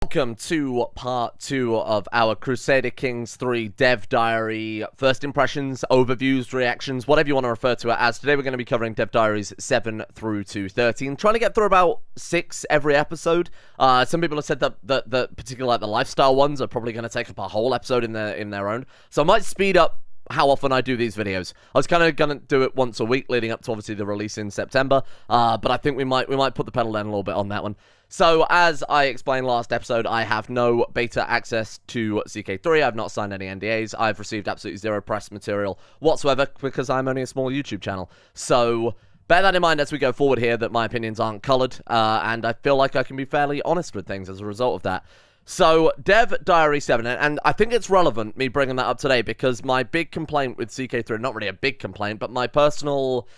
Welcome to part 2 of our Crusader Kings 3 Dev Diary first impressions, overviews, reactions, whatever you want to refer to it as. Today we're going to be covering Dev Diaries 7 through to 13, trying to get through about 6 every episode. Some people have said that particularly like the lifestyle ones are probably going to take up a whole episode in their own, so I might speed up how often I do these videos. I was kind of going to do it once a week leading up to obviously the release in September, but I think we might put the pedal down a little bit on that one. So, as I explained last episode, I have no beta access to CK3, I've not signed any NDAs, I've received absolutely zero press material whatsoever, because I'm only a small YouTube channel. So, bear that in mind as we go forward here, that my opinions aren't coloured, and I feel like I can be fairly honest with things as a result of that. So, Dev Diary 7, and I think it's relevant, me bringing that up today, because my big complaint with CK3, not really a big complaint, but my personal...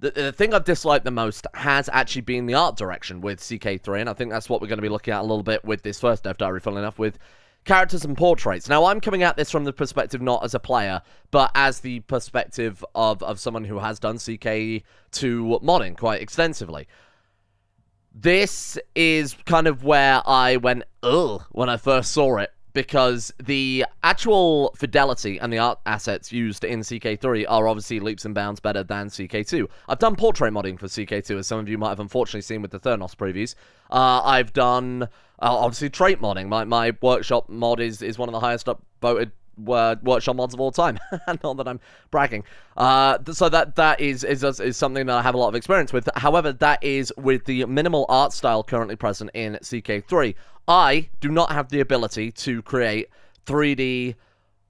The thing I've disliked the most has actually been the art direction with CK3, and I think that's what we're going to be looking at a little bit with this first Dev Diary, funnily enough, with characters and portraits. Now, I'm coming at this from the perspective not as a player, but as the perspective of someone who has done CK2 modding quite extensively. This is kind of where I went, ugh, when I first saw it, because the actual fidelity and the art assets used in CK3 are obviously leaps and bounds better than CK2. I've done portrait modding for CK2, as some of you might have unfortunately seen with the Thernos previews. I've done, obviously, trait modding. My workshop mod is one of the highest upvoted workshop mods of all time. Not that I'm bragging. So that is something that I have a lot of experience with. However, that is with the minimal art style currently present in CK3. I do not have the ability to create 3D...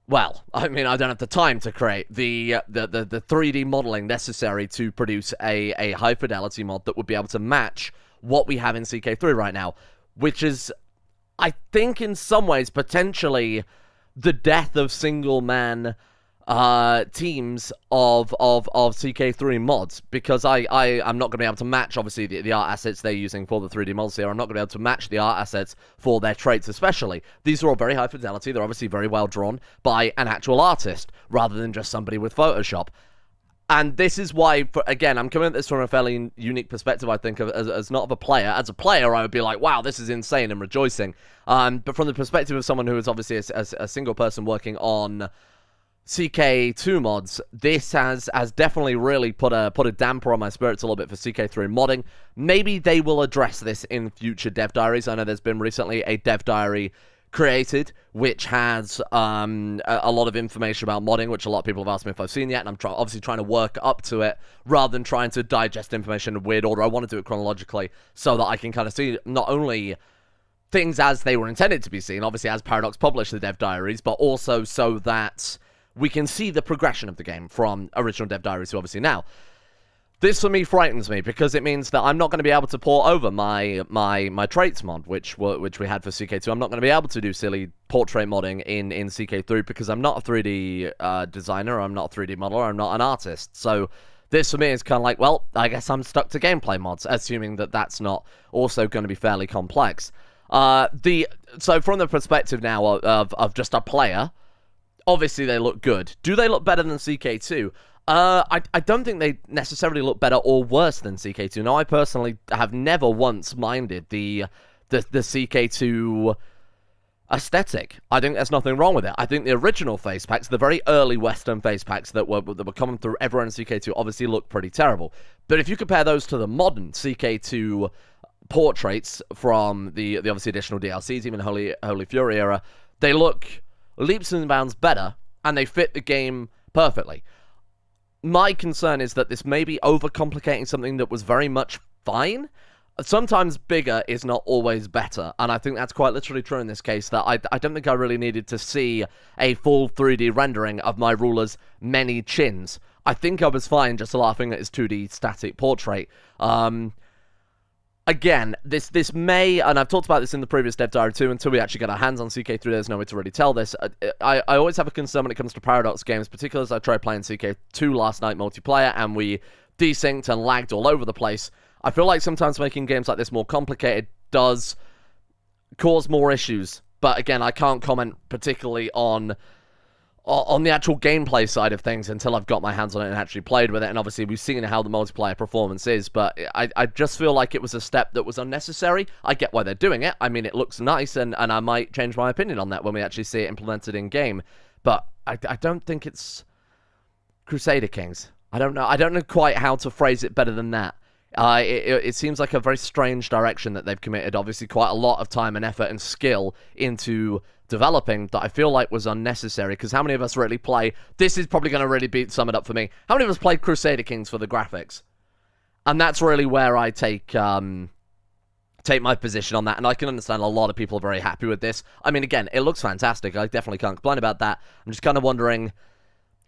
Well, I mean, I don't have the time to create the 3D modeling necessary to produce a high-fidelity mod that would be able to match what we have in CK3 right now, which is, I think, in some ways, potentially the death of single-man teams of CK3 mods, because I'm not going to be able to match, obviously, the art assets they're using for the 3D mods here. I'm not going to be able to match the art assets for their traits especially. These are all very high fidelity. They're obviously very well drawn by an actual artist, rather than just somebody with Photoshop. And this is why, again, I'm coming at this from a fairly unique perspective, I think, as not of a player. As a player, I would be like, wow, this is insane, and rejoicing. But from the perspective of someone who is obviously a single person working on CK2 mods, this has definitely really put a damper on my spirits a little bit for CK3 modding. Maybe they will address this in future Dev Diaries. I know there's been recently a Dev Diary created, which has a lot of information about modding, which a lot of people have asked me if I've seen yet, and I'm obviously trying to work up to it, rather than trying to digest information in weird order. I want to do it chronologically, so that I can kind of see not only things as they were intended to be seen, obviously as Paradox published the Dev Diaries, but also so that we can see the progression of the game from original Dev Diaries to obviously now. This, for me, frightens me, because it means that I'm not going to be able to port over my traits mod, which we had for CK2. I'm not going to be able to do silly portrait modding in CK3, because I'm not a 3D designer, I'm not a 3D modeler, I'm not an artist. So this, for me, is kind of like, well, I guess I'm stuck to gameplay mods, assuming that that's not also going to be fairly complex. So from the perspective now of just a player, obviously they look good. Do they look better than CK2? I don't think they necessarily look better or worse than CK2. Now, I personally have never once minded the CK2 aesthetic. I think there's nothing wrong with it. I think the original face packs, the very early Western face packs that were coming through everyone in CK2, obviously look pretty terrible. But if you compare those to the modern CK2 portraits from the obviously additional DLCs, even Holy Fury era, they look leaps and bounds better, and they fit the game perfectly. My concern is that this may be overcomplicating something that was very much fine. Sometimes bigger is not always better, and I think that's quite literally true in this case, that I don't think I really needed to see a full 3D rendering of my ruler's many chins. I think I was fine just laughing at his 2D static portrait. Again, this may, and I've talked about this in the previous Dev Diary too, until we actually get our hands on CK3, there's no way to really tell this. I always have a concern when it comes to Paradox games, particularly as I tried playing CK2 last night multiplayer, and we desynced and lagged all over the place. I feel like sometimes making games like this more complicated does cause more issues, but again, I can't comment particularly on on the actual gameplay side of things until I've got my hands on it and actually played with it. And obviously we've seen how the multiplayer performance is, but I just feel like it was a step that was unnecessary. I get why they're doing it. I mean, it looks nice, and I might change my opinion on that when we actually see it implemented in game. But I don't think it's Crusader Kings. I don't know quite how to phrase it better than that. It seems like a very strange direction that they've committed, obviously quite a lot of time and effort and skill into developing that I feel like was unnecessary, because how many of us really play, this is probably going to really sum it up for me, how many of us played Crusader Kings for the graphics? And that's really where I take my position on that, and I can understand a lot of people are very happy with this. I mean, again, it looks fantastic, I definitely can't complain about that. I'm just kind of wondering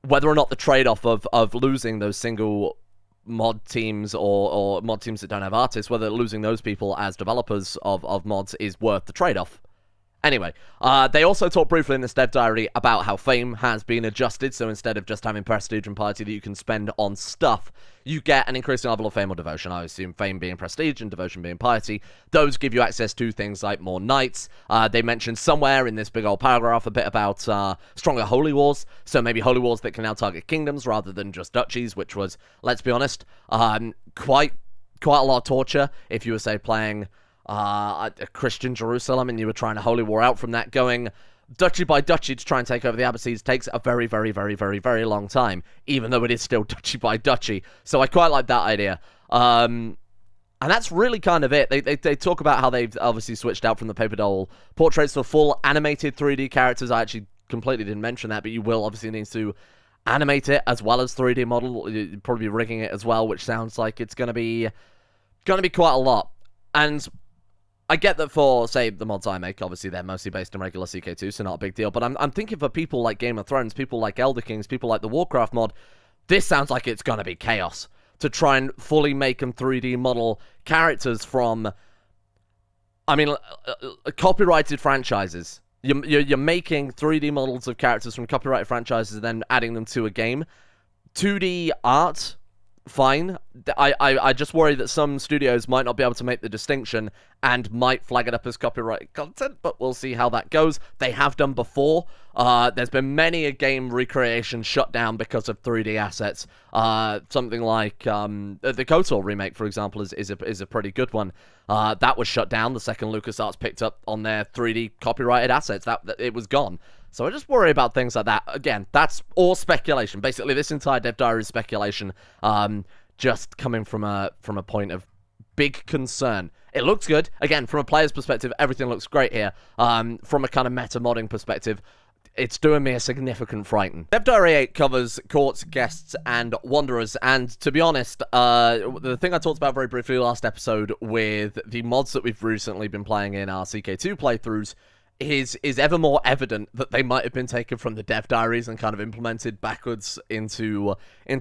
whether or not the trade-off of losing those single mod teams or mod teams that don't have artists, whether losing those people as developers of mods is worth the trade-off. Anyway, they also talk briefly in this dev diary about how fame has been adjusted, so instead of just having prestige and piety that you can spend on stuff, you get an increasing level of fame or devotion. I assume fame being prestige and devotion being piety. Those give you access to things like more knights. They mentioned somewhere in this big old paragraph a bit about stronger holy wars, so maybe holy wars that can now target kingdoms rather than just duchies, which was, let's be honest, quite a lot of torture if you were, say, playing a Christian Jerusalem and you were trying to holy war out from that. Going duchy by duchy to try and take over the Abbassides takes a very, very, very, very, very long time, even though it is still duchy by duchy. So I quite like that idea. And that's really kind of it. They talk about how they've obviously switched out from the paper doll portraits for full animated 3D characters. I actually completely didn't mention that, but you will obviously need to animate it as well as 3D model. You'd probably be rigging it as well, which sounds like it's gonna be quite a lot. And I get that for, say, the mods I make, obviously they're mostly based on regular CK2, so not a big deal, but I'm thinking for people like Game of Thrones, people like Elder Kings, people like the Warcraft mod, this sounds like it's gonna be chaos to try and fully make and 3D model characters from, I mean, copyrighted franchises. You're making 3D models of characters from copyrighted franchises and then adding them to a game. 2D art, fine. I just worry that some studios might not be able to make the distinction and might flag it up as copyrighted content, but we'll see how that goes. They have done before. There's been many a game recreation shut down because of 3D assets. Something like the KOTOR remake, for example, is a pretty good one. That was shut down the second LucasArts picked up on their 3D copyrighted assets. That it was gone. So I just worry about things like that. Again, that's all speculation. Basically, this entire dev diary is speculation, just coming from a point of big concern. It looks good. Again, from a player's perspective, everything looks great here. From a kind of meta modding perspective, it's doing me a significant frighten. Dev Diary 8 covers courts, guests, and wanderers, and to be honest, the thing I talked about very briefly last episode with the mods that we've recently been playing in our CK2 playthroughs is ever more evident that they might have been taken from the dev diaries and kind of implemented backwards into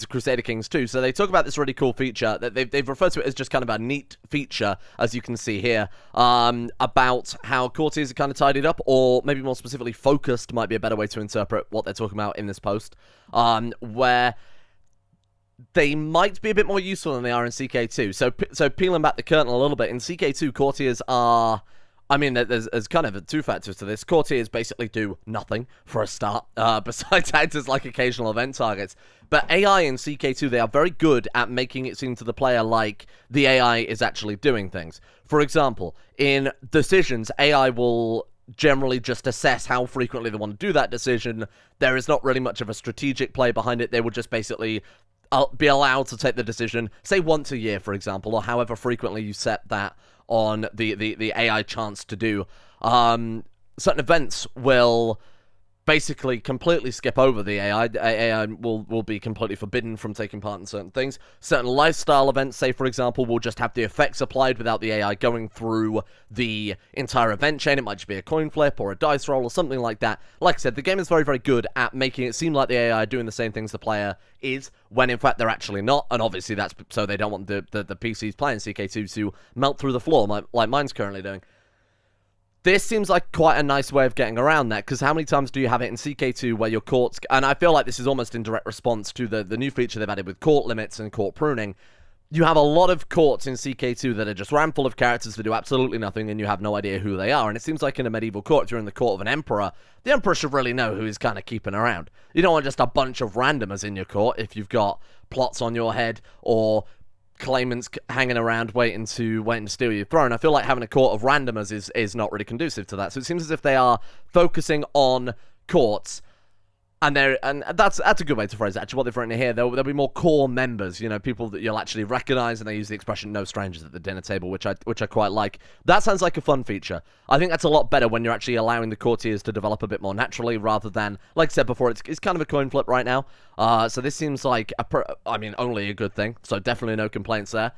Crusader Kings 2. So they talk about this really cool feature that they've referred to it as just kind of a neat feature, as you can see here, about how Courtiers are kind of tidied up, or maybe more specifically focused might be a better way to interpret what they're talking about in this post, where they might be a bit more useful than they are in CK2. So peeling back the curtain a little bit, in CK2, Courtiers are, I mean, there's kind of two factors to this. Courtiers basically do nothing for a start, besides act as like occasional event targets. But AI in CK2, they are very good at making it seem to the player like the AI is actually doing things. For example, in decisions, AI will generally just assess how frequently they want to do that decision. There is not really much of a strategic play behind it. They will just basically be allowed to take the decision, say once a year, for example, or however frequently you set that on the AI chance to do. Certain events will basically completely skip over the AI. AI will be completely forbidden from taking part in certain things. Certain lifestyle events, say for example, will just have the effects applied without the AI going through the entire event chain. It might just be a coin flip or a dice roll or something like that. Like I said, the game is very, very good at making it seem like the AI are doing the same things the player is, when in fact they're actually not. And obviously that's so they don't want the PCs playing CK2 to melt through the floor like mine's currently doing. This seems like quite a nice way of getting around that, because how many times do you have it in CK2 where your courts, and I feel like this is almost in direct response to the new feature they've added with court limits and court pruning, you have a lot of courts in CK2 that are just ram full of characters that do absolutely nothing, and you have no idea who they are. And it seems like in a medieval court, if you're in the court of an emperor, the emperor should really know who he's kind of keeping around. You don't want just a bunch of randomers in your court if you've got plots on your head or claimants hanging around waiting to steal your throne. I feel like having a court of randomers is not really conducive to that. So it seems as if they are focusing on courts. And that's a good way to phrase it. Actually, what they've written here, there'll be more core members, you know, people that you'll actually recognize, and they use the expression "no strangers at the dinner table," which I quite like. That sounds like a fun feature. I think that's a lot better when you're actually allowing the courtiers to develop a bit more naturally, rather than, like I said before, it's kind of a coin flip right now. So this seems like only a good thing. So definitely no complaints there.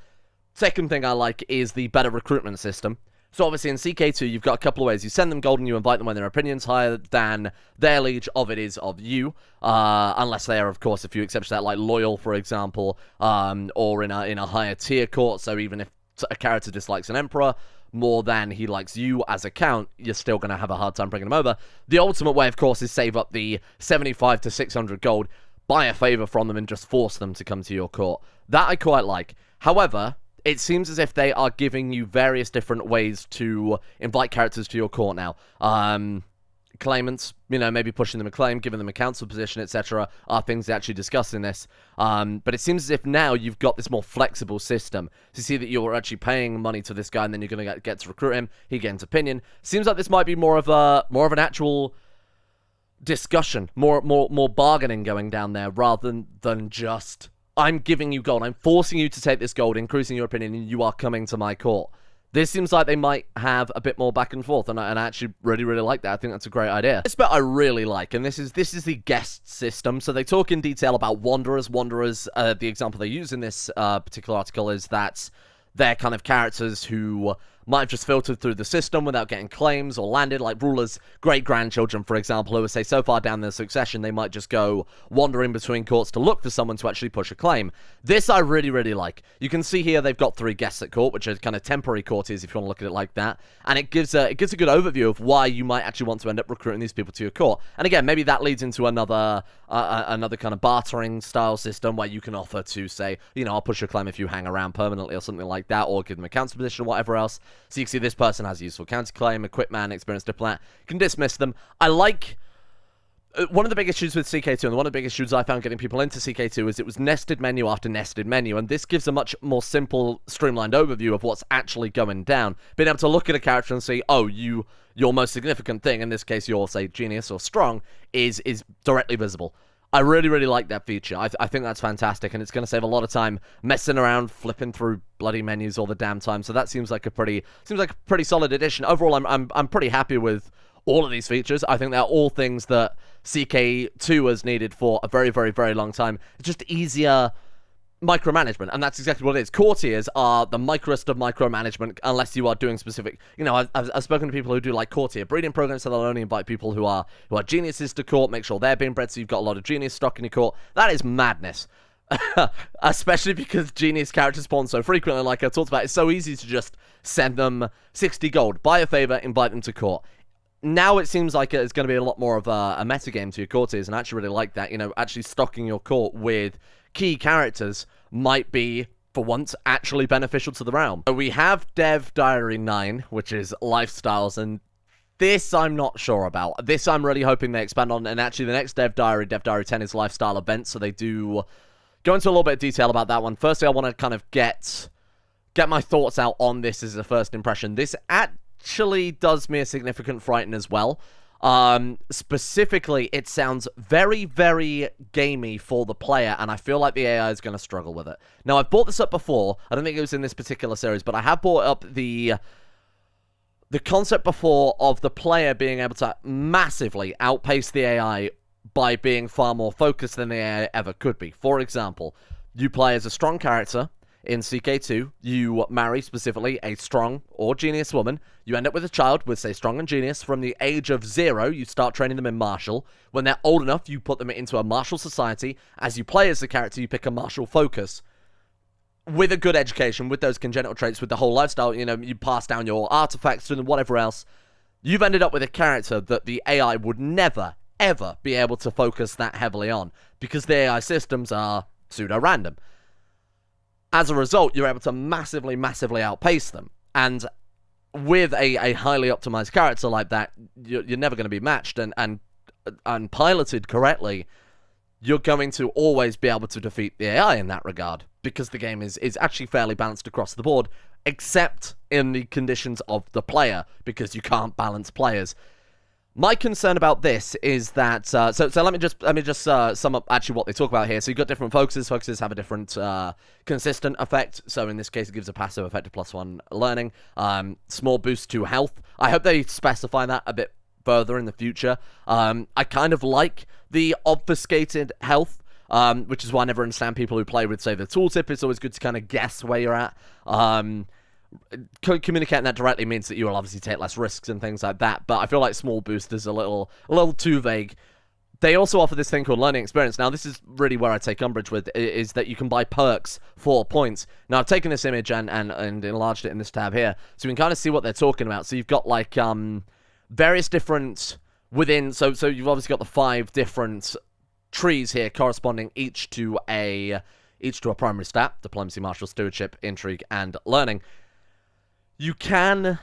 Second thing I like is the better recruitment system. So obviously in CK2, you've got a couple of ways. You send them gold and you invite them when their opinion's higher than their liege of it is of you. Unless they are, of course, a few exceptions to that, like loyal, for example, or in a higher tier court. So even if a character dislikes an emperor more than he likes you as a count, you're still going to have a hard time bringing them over. The ultimate way, of course, is save up the 75 to 600 gold, buy a favor from them, and just force them to come to your court. That I quite like. However, it seems as if they are giving you various different ways to invite characters to your court now. Claimants, you know, maybe pushing them a claim, giving them a council position, etc., are things they actually discuss in this. But it seems as if now you've got this more flexible system. So you see that you're actually paying money to this guy, and then you're going to get to recruit him. He gains opinion. Seems like this might be more of an actual discussion, more bargaining going down there, rather than just, I'm giving you gold, I'm forcing you to take this gold, increasing your opinion, and you are coming to my court. This seems like they might have a bit more back and forth, and I actually really, really like that. I think that's a great idea. This bit I really like, and this is the guest system. So they talk in detail about wanderers. Wanderers, the example they use in this particular article is that they're kind of characters who might have just filtered through the system without getting claims or landed, like rulers' great-grandchildren, for example, who are, say, so far down the succession, they might just go wandering between courts to look for someone to actually push a claim. This I really, really like. You can see here they've got 3 guests at court, which are kind of temporary courtiers, if you want to look at it like that, and it gives a good overview of why you might actually want to end up recruiting these people to your court. And again, maybe that leads into another kind of bartering style system where you can offer to say, you know, I'll push your claim if you hang around permanently or something like that, or give them a council position or whatever else. So you can see this person has a useful counterclaim, equipped man, experienced diplomat. You can dismiss them. I like... one of the big issues with CK2, and one of the big issues I found getting people into CK2, is it was nested menu after nested menu, and this gives a much more simple, streamlined overview of what's actually going down. Being able to look at a character and see, oh, your most significant thing, in this case your, say, genius or strong, is directly visible. I really, really like that feature. I think that's fantastic, and it's going to save a lot of time messing around, flipping through bloody menus all the damn time. So that seems like a pretty solid addition. Overall, I'm pretty happy with all of these features. I think they're all things that CK2 has needed for a very, very, very long time. It's just easier micromanagement, and that's exactly what it is. Courtiers are the microest of micromanagement, unless you are doing specific, you know, I've spoken to people who do like courtier breeding programs, so they'll only invite people who are geniuses to court, make sure they're being bred, so you've got a lot of genius stock in your court. That is madness. Especially because genius characters spawn so frequently, like I talked about. It's so easy to just send them 60 gold, buy a favor, invite them to court. Now it seems like it's going to be a lot more of a metagame to your courtiers, and I actually really like that. You know, actually stocking your court with key characters might be, for once, actually beneficial to the realm. So we have Dev Diary 9, which is lifestyles, and this I'm not sure about. This I'm really hoping they expand on, and actually the next Dev Diary 10, is lifestyle events, so they do go into a little bit of detail about that one. Firstly, I want to kind of get my thoughts out on this as a first impression. This actually does me a significant frighten as well. Specifically, it sounds very, very gamey for the player, and I feel like the AI is going to struggle with it. Now, I've brought this up before. I don't think it was in this particular series, but I have brought up the concept before of the player being able to massively outpace the AI by being far more focused than the AI ever could be. For example, you play as a strong character in CK2, you marry specifically a strong or genius woman, you end up with a child with, say, strong and genius. From the age of 0, you start training them in martial. When they're old enough, you put them into a martial society. As you play as the character, you pick a martial focus. With a good education, with those congenital traits, with the whole lifestyle, you know, you pass down your artifacts to them, whatever else. You've ended up with a character that the AI would never, ever be able to focus that heavily on, because the AI systems are pseudo-random. As a result, you're able to massively, massively outpace them. And with a highly optimized character like that, you're never going to be matched, and piloted correctly, you're going to always be able to defeat the AI in that regard, because the game is actually fairly balanced across the board, except in the conditions of the player, because you can't balance players. My concern about this is that, so let me just sum up actually what they talk about here. So you've got different focuses. Focuses have a different consistent effect. So in this case, it gives a passive effect of +1 learning. Small boost to health. I hope they specify that a bit further in the future. I kind of like the obfuscated health, which is why I never understand people who play with, say, the tooltip. It's always good to kind of guess where you're at. Communicating that directly means that you will obviously take less risks and things like that, but I feel like small boost is a little too vague. They also offer this thing called learning experience. Now, this is really where I take umbrage with, is that you can buy perks for points. Now, I've taken this image and enlarged it in this tab here, so you can kind of see what they're talking about. So you've got, like, various different within, so you've obviously got the 5 different trees here corresponding each to a primary stat: diplomacy, martial, stewardship, intrigue, and learning. You can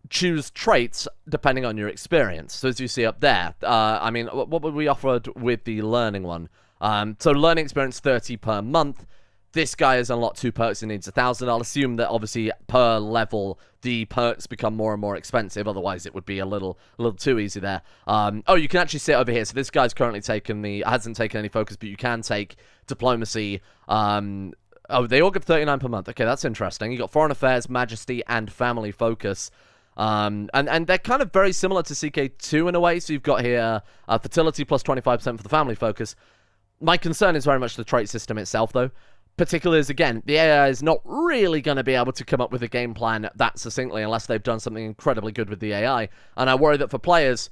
choose traits depending on your experience. So as you see up there, I mean, what would we offered with the learning one? So learning experience 30 per month. This guy has unlocked 2 perks and needs 1,000. I'll assume that obviously per level the perks become more and more expensive. Otherwise, it would be a little too easy there. Oh, you can actually see it over here. So this guy's currently hasn't taken any focus, but you can take diplomacy. Oh, they all give 39 per month. Okay, that's interesting. You got foreign affairs, majesty, and family focus. And they're kind of very similar to CK2 in a way. So you've got here fertility plus 25% for the family focus. My concern is very much the trait system itself, though. Particularly as, again, the AI is not really going to be able to come up with a game plan that succinctly unless they've done something incredibly good with the AI. And I worry that for players,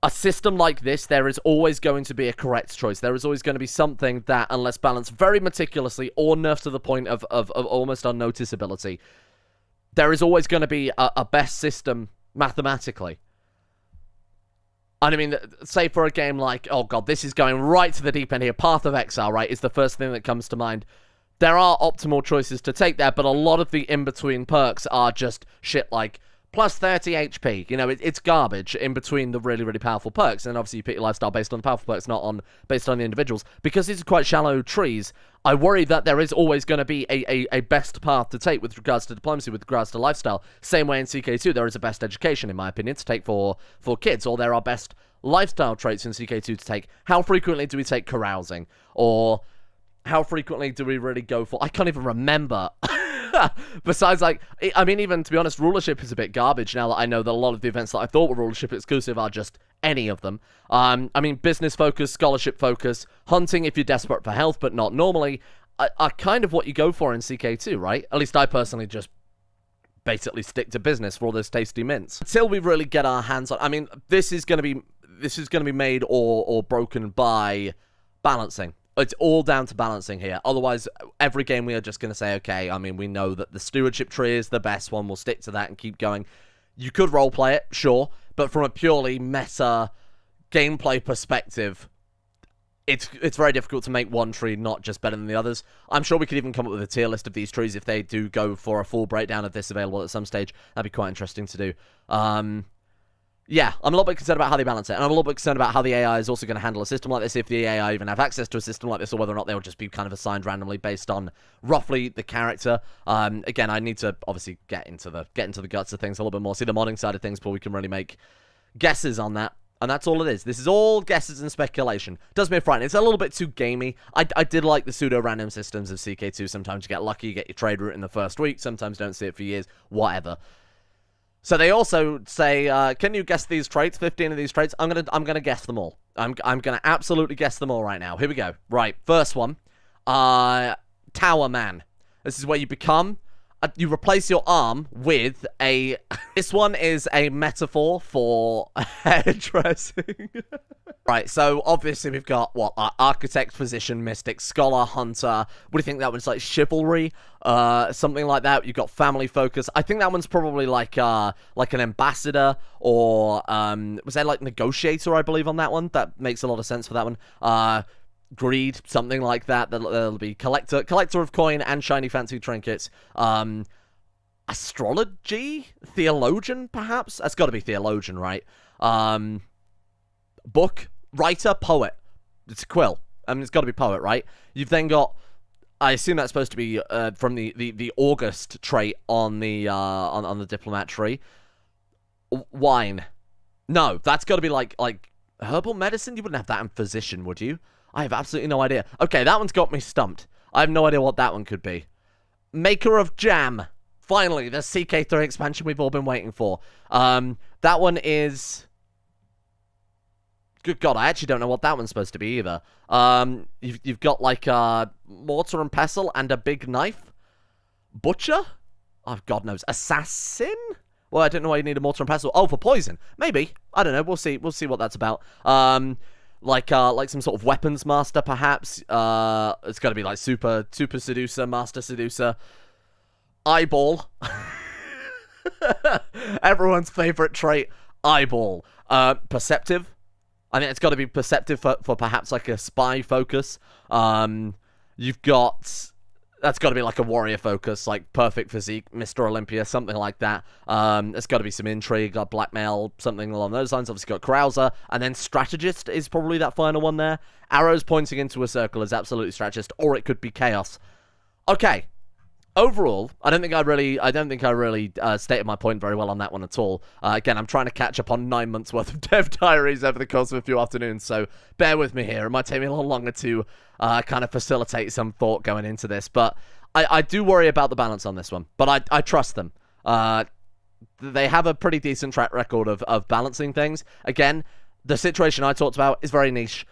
a system like this, there is always going to be a correct choice. There is always going to be something that, unless balanced very meticulously or nerfed to the point of almost unnoticeability, there is always going to be a best system mathematically. And I mean, say for a game like, oh god, this is going right to the deep end here, Path of Exile, right, is the first thing that comes to mind. There are optimal choices to take there, but a lot of the in-between perks are just shit like plus 30 HP. You know, it's garbage in between the really, really powerful perks. And obviously you pick your lifestyle based on the powerful perks, not based on the individuals. Because these are quite shallow trees, I worry that there is always going to be a best path to take with regards to diplomacy, with regards to lifestyle. Same way in CK2, there is a best education, in my opinion, to take for kids. Or there are best lifestyle traits in CK2 to take. How frequently do we take carousing? Or how frequently do we really go for... I can't even remember... Besides, like, I mean, even to be honest, rulership is a bit garbage now that I know that a lot of the events that I thought were rulership exclusive are just any of them. I mean, business focus, scholarship focus, hunting if you're desperate for health, but not normally, are kind of what you go for in CK2, right? At least I personally just basically stick to business for all those tasty mints. Until we really get our hands on, I mean, this is going to be made or broken by balancing. It's all down to balancing here. Otherwise, every game we are just going to say, okay, I mean, we know that the stewardship tree is the best one. We'll stick to that and keep going. You could roleplay it, sure. But from a purely meta gameplay perspective, it's very difficult to make one tree not just better than the others. I'm sure we could even come up with a tier list of these trees if they do go for a full breakdown of this available at some stage. That'd be quite interesting to do. Yeah, I'm a little bit concerned about how they balance it, and I'm a little bit concerned about how the AI is also going to handle a system like this, if the AI even have access to a system like this, or whether or not they'll just be kind of assigned randomly based on roughly the character. Again, I need to obviously get into the guts of things a little bit more, see the modding side of things before we can really make guesses on that. And that's all it is. This is all guesses and speculation. Does me frightened. It's a little bit too gamey. I did like the pseudo-random systems of CK2. Sometimes you get lucky, you get your trade route in the first week. Sometimes don't see it for years. Whatever. So they also say, can you guess these traits? 15 of these traits. I'm gonna guess them all. I'm gonna absolutely guess them all right now. Here we go. Right, first one. Tower Man. This is where you become. You replace your arm with a... This one is a metaphor for hairdressing. Right, so obviously we've got, what, architect, physician, mystic, scholar, hunter. What do you think that one's like? Chivalry? Something like that. You've got family focus. I think that one's probably like an ambassador, or was there like negotiator, I believe, on that one? That makes a lot of sense for that one. greed, something like that. There'll be collector of coin and shiny fancy trinkets. Astrology? Theologian, perhaps? That's got to be theologian, right? Book? Writer? Poet? It's a quill. I mean, it's got to be poet, right? You've then got... I assume that's supposed to be from the August trait on the diplomat tree. Wine. No, that's got to be like herbal medicine. You wouldn't have that in physician, would you? I have absolutely no idea. Okay, that one's got me stumped. I have no idea what that one could be. Maker of jam. Finally, the CK3 expansion we've all been waiting for. That one is... Good God, I actually don't know what that one's supposed to be either. You've got like a mortar and pestle and a big knife. Butcher? Oh, God knows. Assassin? Well, I don't know why you need a mortar and pestle. Oh, for poison. Maybe. I don't know. We'll see. We'll see what that's about. Like some sort of weapons master, perhaps. It's got to be like super seducer, master seducer. Eyeball. Everyone's favorite trait. Eyeball. Perceptive. I think it's got to be perceptive for perhaps like a spy focus. You've got... That's got to be like a warrior focus, like perfect physique, Mr. Olympia, something like that. There's got to be some intrigue, like blackmail, something along those lines. Obviously got Carouser, and then strategist is probably that final one there. Arrows pointing into a circle is absolutely strategist, or it could be chaos. Okay. Overall, I don't think I really stated my point very well on that one at all. Again, I'm trying to catch up on 9 months worth of dev diaries over the course of a few afternoons, so bear with me here. It might take me a little longer to kind of facilitate some thought going into this, but I do worry about the balance on this one, but I trust them. They have a pretty decent track record of balancing things. Again, the situation I talked about is very niche.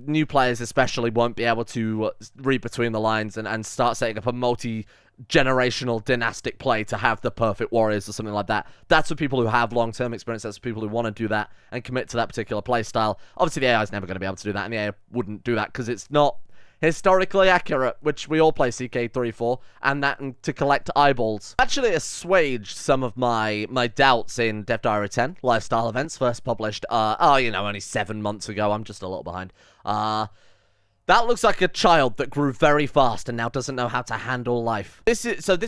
New players especially won't be able to read between the lines and start setting up a multi-generational dynastic play to have the perfect warriors or something like that. That's for people who have long-term experience. That's for people who want to do that and commit to that particular play style. Obviously, the AI is never going to be able to do that, and the AI wouldn't do that because it's not historically accurate, which we all play CK3 for, and that and to collect eyeballs. Actually assuaged some of my doubts in Dev Diary 10, Lifestyle Events, first published, only 7 months ago. I'm just a little behind. That looks like a child that grew very fast and now doesn't know how to handle life. This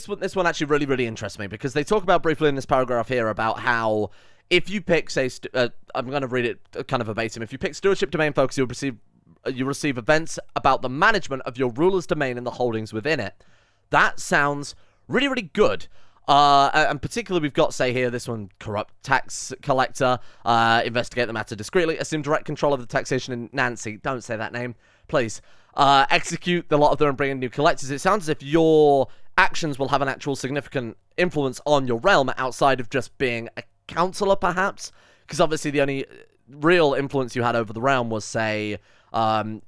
one actually really, really interests me because they talk about briefly in this paragraph here about how if you pick, say, I'm going to read it kind of verbatim. If you pick Stewardship Domain Focus, you receive events about the management of your ruler's domain and the holdings within it. That sounds really, really good. And particularly, we've got, say here, this one, corrupt tax collector, investigate the matter discreetly, assume direct control of the taxation in Nancy. Don't say that name, please. Execute the lot of them and bring in new collectors. It sounds as if your actions will have an actual significant influence on your realm outside of just being a counselor, perhaps. Because obviously the only real influence you had over the realm was, say... I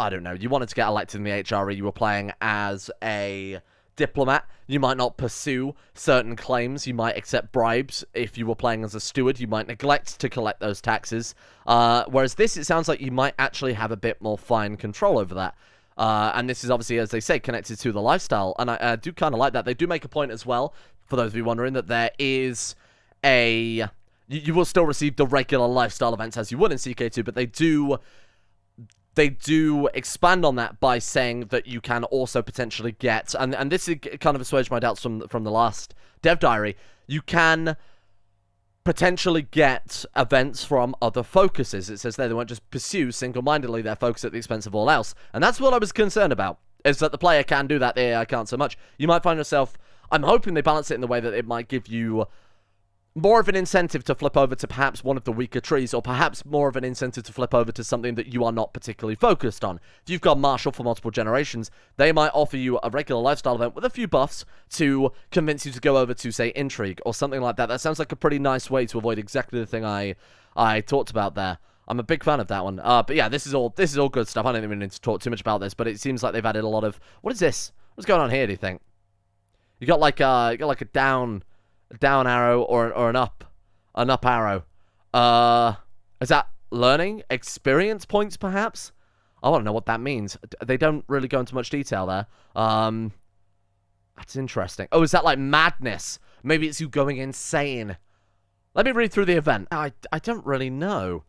don't know, you wanted to get elected in the HRE, you were playing as a diplomat, you might not pursue certain claims, you might accept bribes. If you were playing as a steward, you might neglect to collect those taxes. Whereas this, it sounds like you might actually have a bit more fine control over that. And this is obviously, as they say, connected to the lifestyle, and I do kind of like that. They do make a point as well, for those of you wondering, that there is a... You will still receive the regular lifestyle events as you would in CK2, but they do expand on that by saying that you can also potentially get, and this is kind of assuaged my doubts from the last dev diary, you can potentially get events from other focuses. It says there they won't just pursue single-mindedly their focus at the expense of all else. And that's what I was concerned about, is that the player can do that, the AI can't so much. You might find yourself, I'm hoping they balance it in the way that it might give you more of an incentive to flip over to perhaps one of the weaker trees, or perhaps more of an incentive to flip over to something that you are not particularly focused on. If you've got Marshall for multiple generations, they might offer you a regular lifestyle event with a few buffs to convince you to go over to, say, Intrigue, or something like that. That sounds like a pretty nice way to avoid exactly the thing I talked about there. I'm a big fan of that one. But yeah, this is all good stuff. I don't even need to talk too much about this, but it seems like they've added a lot of... What is this? What's going on here, do you think? You got like a down arrow or an up arrow. Is that learning? Experience points, perhaps? I want to know what that means. They don't really go into much detail there. That's interesting. Oh, is that like madness? Maybe it's you going insane. Let me read through the event. I don't really know.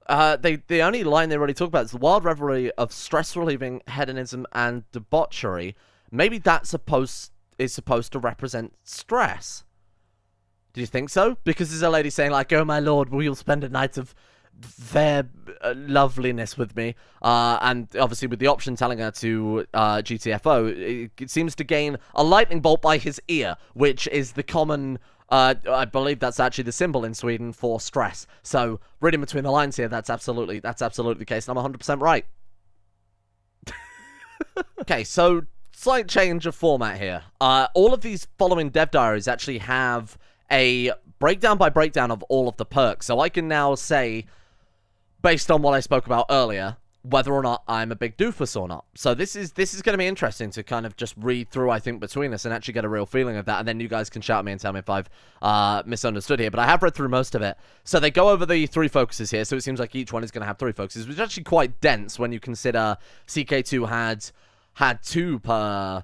The only line they really talk about is the wild revelry of stress-relieving hedonism and debauchery. Maybe that's supposed to represent stress. Do you think so? Because there's a lady saying like, "Oh my lord, will you spend a night of fair loveliness with me?" And obviously with the option telling her to GTFO, it seems to gain a lightning bolt by his ear, which is the common. I believe that's actually the symbol in Sweden for stress. So reading between the lines here, that's absolutely the case, and I'm 100% right. Okay, so slight change of format here. All of these following dev diaries actually have a breakdown by breakdown of all of the perks. So I can now say, based on what I spoke about earlier, whether or not I'm a big doofus or not. So this is going to be interesting to kind of just read through, I think, between us and actually get a real feeling of that. And then you guys can shout at me and tell me if I've misunderstood here. But I have read through most of it. So they go over the 3 focuses here. So it seems like each one is going to have 3 focuses, which is actually quite dense when you consider CK2 had 2 per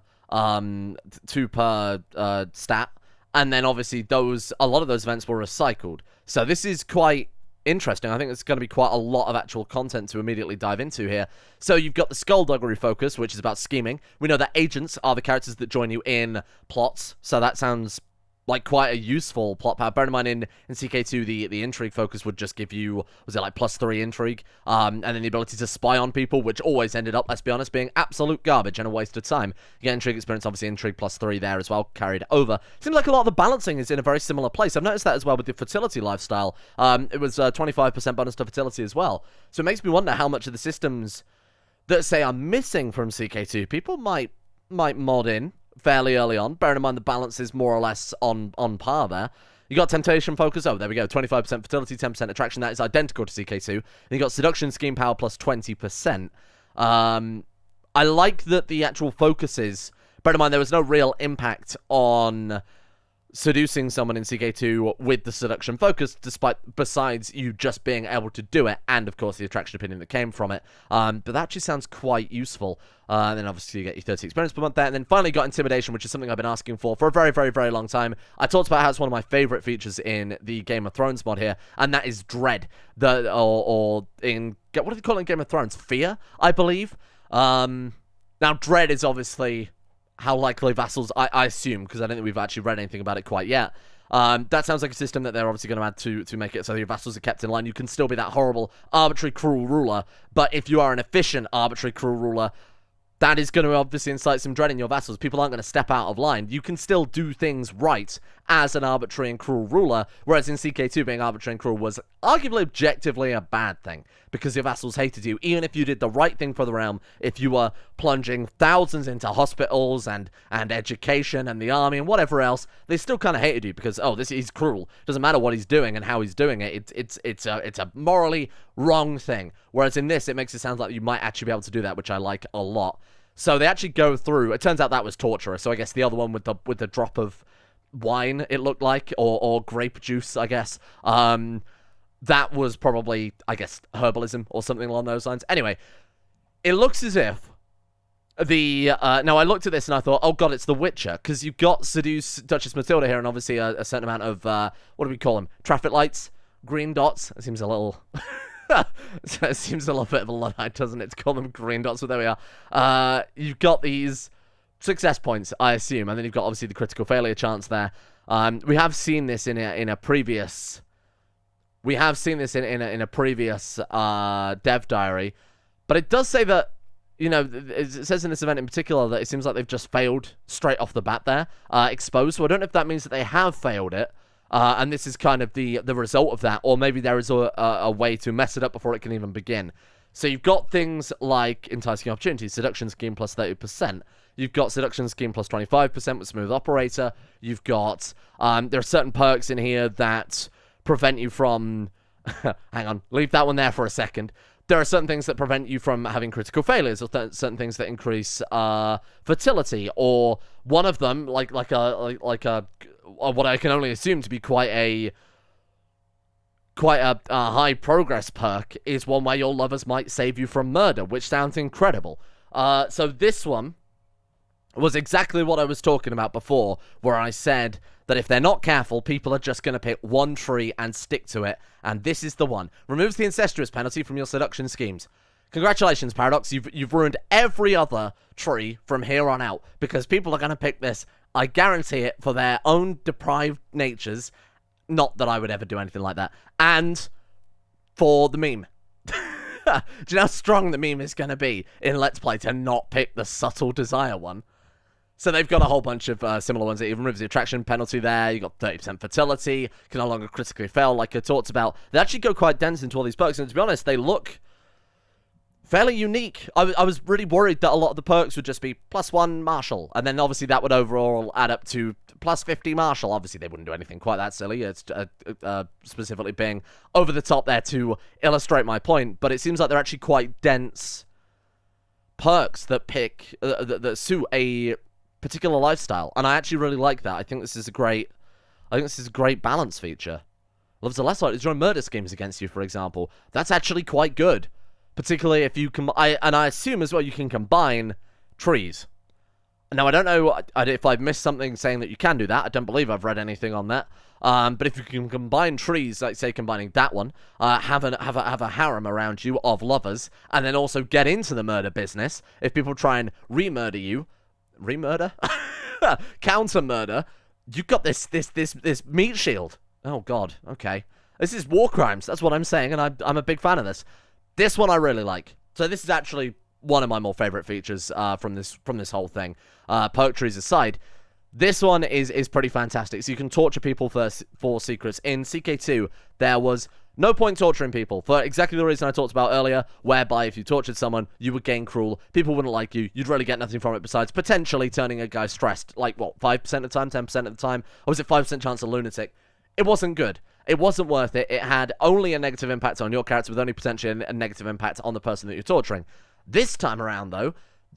stat. And then obviously a lot of those events were recycled. So this is quite interesting. I think there's going to be quite a lot of actual content to immediately dive into here. So you've got the skullduggery focus, which is about scheming. We know that agents are the characters that join you in plots, so that sounds like quite a useful plot power. Bear in mind, in CK2, the intrigue focus would just give you, was it like +3 intrigue? And then the ability to spy on people, which always ended up, let's be honest, being absolute garbage and a waste of time. You get intrigue experience, obviously intrigue +3 there as well, carried over. Seems like a lot of the balancing is in a very similar place. I've noticed that as well with the fertility lifestyle. It was 25% bonus to fertility as well. So it makes me wonder how much of the systems that, say, are missing from CK2, people might mod in fairly early on. Bearing in mind the balance is more or less on par there. You got temptation focus. Oh, there we go. 25% fertility, 10% attraction. That is identical to CK2. And you got seduction scheme power plus 20%. I like that the actual focuses. Bear in mind there was no real impact on seducing someone in CK2 with the seduction focus, besides you just being able to do it, and of course the attraction opinion that came from it. But that actually sounds quite useful. And then obviously you get your 30 experience per month there, and then finally got intimidation, which is something I've been asking for a very, very, very long time. I talked about how it's one of my favorite features in the Game of Thrones mod here, and that is dread. Or in, what do they call it in Game of Thrones? Fear, I believe. Now dread is obviously how likely vassals, I assume, because I don't think we've actually read anything about it quite yet. That sounds like a system that they're obviously going to add to make it so your vassals are kept in line. You can still be that horrible, arbitrary, cruel ruler, but if you are an efficient, arbitrary, cruel ruler, that is going to obviously incite some dread in your vassals. People aren't going to step out of line. You can still do things right as an arbitrary and cruel ruler, whereas in CK2 being arbitrary and cruel was arguably objectively a bad thing, because your vassals hated you, even if you did the right thing for the realm. If you were plunging thousands into hospitals and education and the army and whatever else, they still kind of hated you because, oh, he's cruel. Doesn't matter what he's doing and how he's doing it. It's a morally wrong thing. Whereas in this, it makes it sound like you might actually be able to do that, which I like a lot. So they actually go through. It turns out that was torturous. So I guess the other one with the drop of wine, it looked like, or grape juice, I guess. That was probably, I guess, herbalism or something along those lines. Anyway, it looks as if now I looked at this and I thought, oh god, it's The Witcher, because you've got Seduce Duchess Matilda here, and obviously a certain amount of what do we call them? Traffic lights, green dots. It seems a little. It seems a little bit of a Luddite, doesn't it, to call them green dots, but there we are. You've got these success points, I assume, and then you've got obviously the critical failure chance there. We have seen this in a previous. We have seen this in a previous dev diary, but it does say that, you know, it says in this event in particular that it seems like they've just failed straight off the bat there, exposed. So I don't know if that means that they have failed it. And this is kind of the result of that, or maybe there is a way to mess it up before it can even begin. So you've got things like enticing opportunities, seduction scheme plus 30%. You've got seduction scheme plus 25% with smooth operator. You've got there are certain perks in here that prevent you from hang on, leave that one there for a second. There are certain things that prevent you from having critical failures, or certain things that increase fertility, or one of them, like a what I can only assume to be quite a high progress perk, is one where your lovers might save you from murder, which sounds incredible. So this one was exactly what I was talking about before, where I said that if they're not careful, people are just going to pick one tree and stick to it, and this is the one. Removes the incestuous penalty from your seduction schemes. Congratulations, Paradox, you've ruined every other tree from here on out, because people are going to pick this, I guarantee it, for their own deprived natures. Not that I would ever do anything like that. And for the meme. Do you know how strong the meme is going to be in Let's Play to not pick the subtle desire one? So they've got a whole bunch of similar ones. It even removes the attraction penalty there. You got 30% fertility. Can no longer critically fail, like I talked about. They actually go quite dense into all these perks, and to be honest, they look fairly unique. I was really worried that a lot of the perks would just be +1 martial, and then obviously that would overall add up to +50 martial. Obviously they wouldn't do anything quite that silly. It's specifically being over the top there to illustrate my point, but it seems like they're actually quite dense perks that pick that suit a particular lifestyle, and I actually really like that. I think this is a great balance feature. Loves are less likely to join murder schemes against you, for example. That's actually quite good. Particularly if you can, and I assume as well you can combine trees. Now, I don't know if I've missed something saying that you can do that. I don't believe I've read anything on that. But if you can combine trees, like say combining that one, have a harem around you of lovers, and then also get into the murder business. If people try and re-murder you, counter-murder, you've got this meat shield. Oh God, okay. This is war crimes. That's what I'm saying, and I'm a big fan of this. This one I really like. So this is actually one of my more favorite features from this whole thing. Perk trees aside, this one is pretty fantastic. So you can torture people for secrets. In CK2, there was no point torturing people for exactly the reason I talked about earlier, whereby if you tortured someone, you would gain cruel. People wouldn't like you. You'd really get nothing from it besides potentially turning a guy stressed. Like, what, 5% of the time, 10% of the time? Or was it 5% chance of lunatic? It wasn't good. It wasn't worth it. It had only a negative impact on your character with only potentially a negative impact on the person that you're torturing. This time around, though,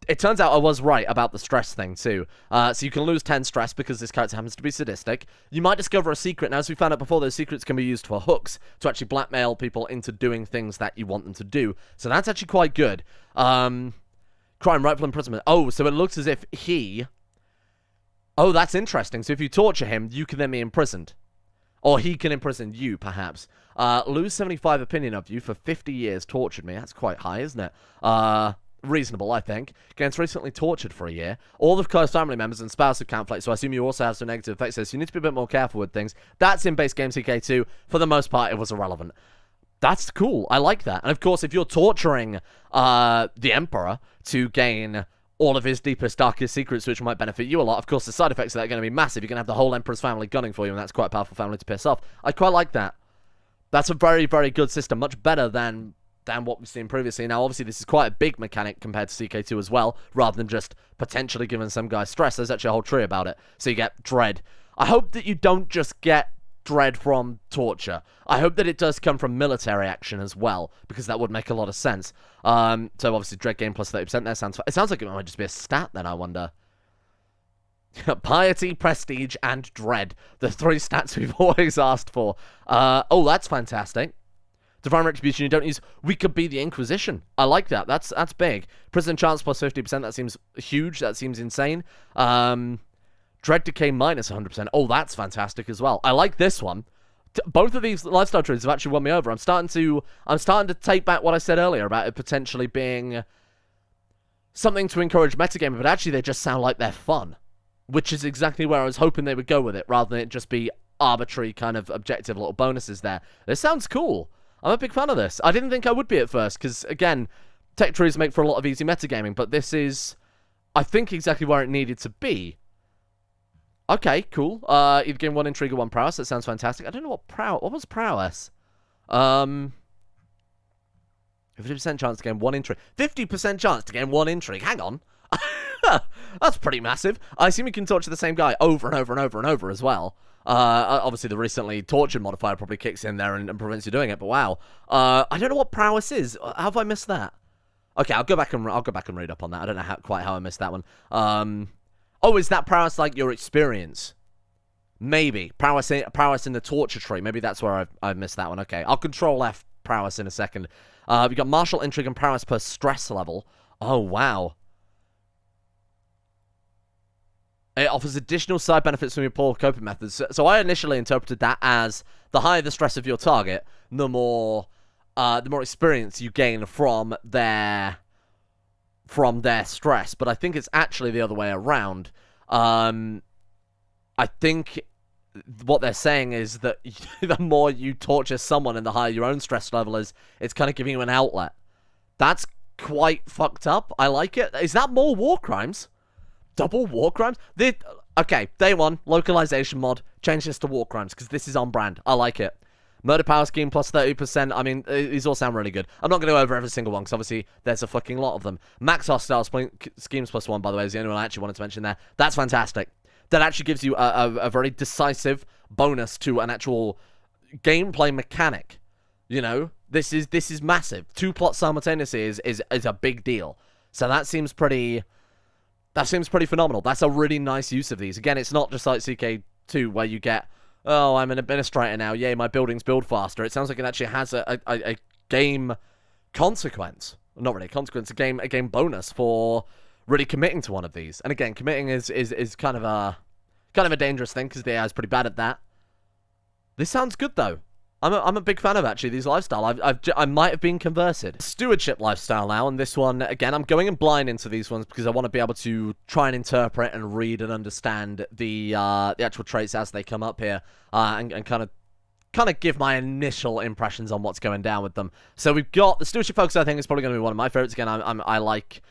it turns out I was right about the stress thing, too. So you can lose 10 stress because this character happens to be sadistic. You might discover a secret. Now, as we found out before, those secrets can be used for hooks to actually blackmail people into doing things that you want them to do. So that's actually quite good. Crime, rightful imprisonment. Oh, so it looks as if he... Oh, that's interesting. So if you torture him, you can then be imprisoned. Or he can imprison you, perhaps. Lose 75 opinion of you for 50 years tortured me. That's quite high, isn't it? Reasonable, I think. Against recently tortured for a year. All the close family members and spouse of conflict, so I assume you also have some negative effects. So you need to be a bit more careful with things. That's in base game CK2. For the most part, it was irrelevant. That's cool. I like that. And of course, if you're torturing the Emperor to gain all of his deepest, darkest secrets, which might benefit you a lot. Of course, the side effects of that are going to be massive. You're going to have the whole Emperor's family gunning for you, and that's quite a powerful family to piss off. I quite like that. That's a very, very good system. Much better than what we've seen previously. Now, obviously, this is quite a big mechanic compared to CK2 as well, rather than just potentially giving some guy stress. There's actually a whole tree about it. So you get dread. I hope that you don't just get dread from torture. I hope that it does come from military action as well, because that would make a lot of sense. So obviously dread gain plus 30% there sounds... It sounds like it might just be a stat then, I wonder. Piety, prestige, and dread. The 3 stats we've always asked for. Oh, that's fantastic. Divine Retribution, you don't use... We could be the Inquisition. I like that. That's big. Prison chance plus 50%, that seems huge. That seems insane. Dread decay minus 100%. Oh, that's fantastic as well. I like this one. Both of these lifestyle trees have actually won me over. I'm starting to take back what I said earlier about it potentially being something to encourage metagaming, but actually they just sound like they're fun, which is exactly where I was hoping they would go with it, rather than it just be arbitrary kind of objective little bonuses there. This sounds cool. I'm a big fan of this. I didn't think I would be at first, because, again, tech trees make for a lot of easy metagaming, but this is, I think, exactly where it needed to be. Okay, cool. You've gained 1 intrigue or 1 prowess. That sounds fantastic. I don't know what was prowess? 50% chance to gain 1 intrigue. 50% chance to gain 1 intrigue. Hang on. That's pretty massive. I assume you can torture the same guy over and over and over and over as well. Obviously, the recently tortured modifier probably kicks in there and prevents you doing it. But wow, I don't know what prowess is. How have I missed that? Okay, I'll go back and read up on that. I don't know quite how I missed that one. Oh, is that prowess like your experience? Maybe. Prowess in the torture tree. Maybe that's where I've missed that one. Okay, I'll control F prowess in a second. We've got martial intrigue and prowess per stress level. Oh, wow. It offers additional side benefits from your poor coping methods. So I initially interpreted that as the higher the stress of your target, the more experience you gain from their stress. But I think it's actually the other way around. I think what they're saying is that the more you torture someone and the higher your own stress level is, it's kind of giving you an outlet. That's quite fucked up. I like it. Is that more war crimes? Double war crimes? Okay, day one, localization mod. Change this to war crimes, because this is on brand. I like it. Murder power scheme plus 30%. I mean, these all sound really good. I'm not going to go over every single one, because obviously there's a fucking lot of them. Max hostile schemes plus 1, by the way, is the only one I actually wanted to mention there. That's fantastic. That actually gives you a very decisive bonus to an actual gameplay mechanic. You know, this is massive. 2 plots simultaneously is a big deal. So that seems pretty phenomenal. That's a really nice use of these. Again, it's not just like CK2 where you get, oh, I'm an administrator now. Yay, my buildings build faster. It sounds like it actually has a game consequence. Not really a consequence, a game bonus for really committing to one of these. And again, committing is kind of a dangerous thing because the AI is pretty bad at that. This sounds good though. I'm a big fan of actually these lifestyle. I might have been converted. Stewardship lifestyle now, and this one again, I'm going in blind into these ones because I want to be able to try and interpret and read and understand the actual traits as they come up here, and kind of give my initial impressions on what's going down with them. So we've got the stewardship focus. I think is probably going to be one of my favorites. Again, I like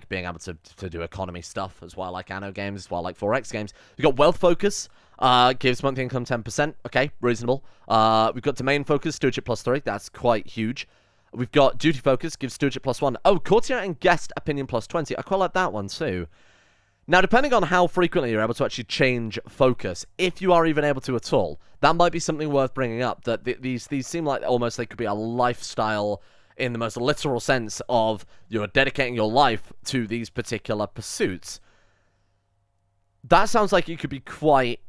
being able to do economy stuff as well. I like Anno games as well. I like 4X games. We've got wealth focus. Gives monthly income 10%. Okay, reasonable. We've got domain focus, stewardship plus 3. That's quite huge. We've got duty focus, gives stewardship plus 1. Oh, courtier and guest opinion plus 20. I quite like that one too. Now, depending on how frequently you're able to actually change focus, if you are even able to at all, that might be something worth bringing up. That these seem like almost they could be a lifestyle in the most literal sense of you're dedicating your life to these particular pursuits. That sounds like it could be quite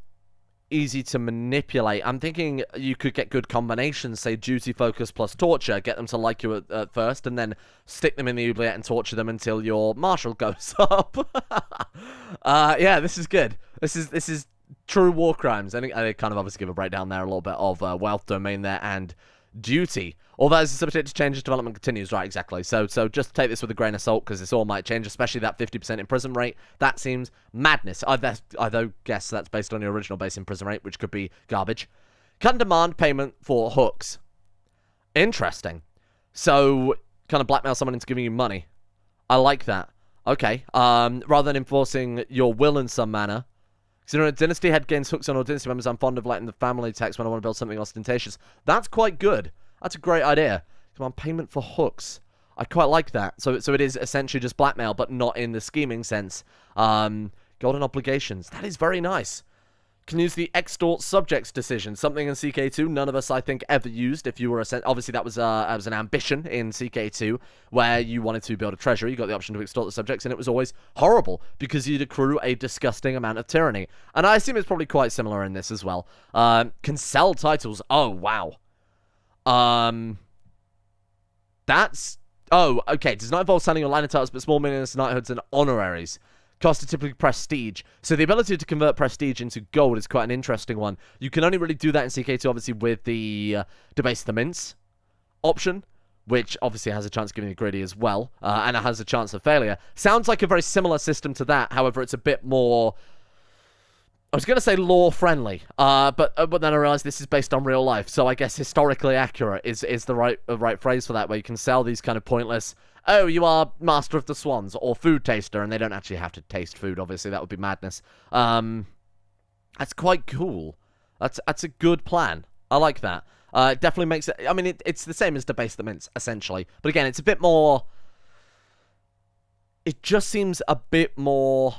easy to manipulate. I'm thinking you could get good combinations, say duty focus plus torture, get them to like you at first, and then stick them in the oubliette and torture them until your marshal goes up. Yeah, this is good. This is true war crimes. I think I kind of obviously give a breakdown there a little bit of wealth, domain there, and duty. All that is subject to change as development continues, right? Exactly. So just take this with a grain of salt because this all might change, especially that 50% imprisonment rate. That seems madness. I guess that's based on your original base imprisonment rate, which could be garbage. Can demand payment for hooks. Interesting. So kind of blackmail someone into giving you money. I like that. Okay. Rather than enforcing your will in some manner. Considering a dynasty head gains hooks on all dynasty members, I'm fond of letting the family tax when I want to build something ostentatious. That's quite good. That's a great idea. Come on, payment for hooks. I quite like that. So it is essentially just blackmail, but not in the scheming sense. Golden obligations. That is very nice. Can use the extort subjects decision. Something in CK2 none of us, I think, ever used. If you were obviously that was an ambition in CK2 where you wanted to build a treasury. You got the option to extort the subjects, and it was always horrible because you'd accrue a disgusting amount of tyranny. And I assume it's probably quite similar in this as well. Can sell titles. Oh wow. That's okay. Does not involve selling your line titles, but small minions, knighthoods, and honoraries. Cost is typically prestige. So the ability to convert prestige into gold is quite an interesting one. You can only really do that in CK2, obviously, with the debase the mints option, which obviously has a chance of giving you greedy as well, and it has a chance of failure. Sounds like a very similar system to that. However, it's a bit more, I was going to say law-friendly, but then I realized this is based on real life, so I guess historically accurate is the right phrase for that, where you can sell these kind of pointless, oh, you are Master of the Swans, or Food Taster, and they don't actually have to taste food, obviously, that would be madness. That's quite cool. That's a good plan. I like that. It definitely makes it, I mean, it's the same as debase the mints, essentially, but again, it's a bit more, it just seems a bit more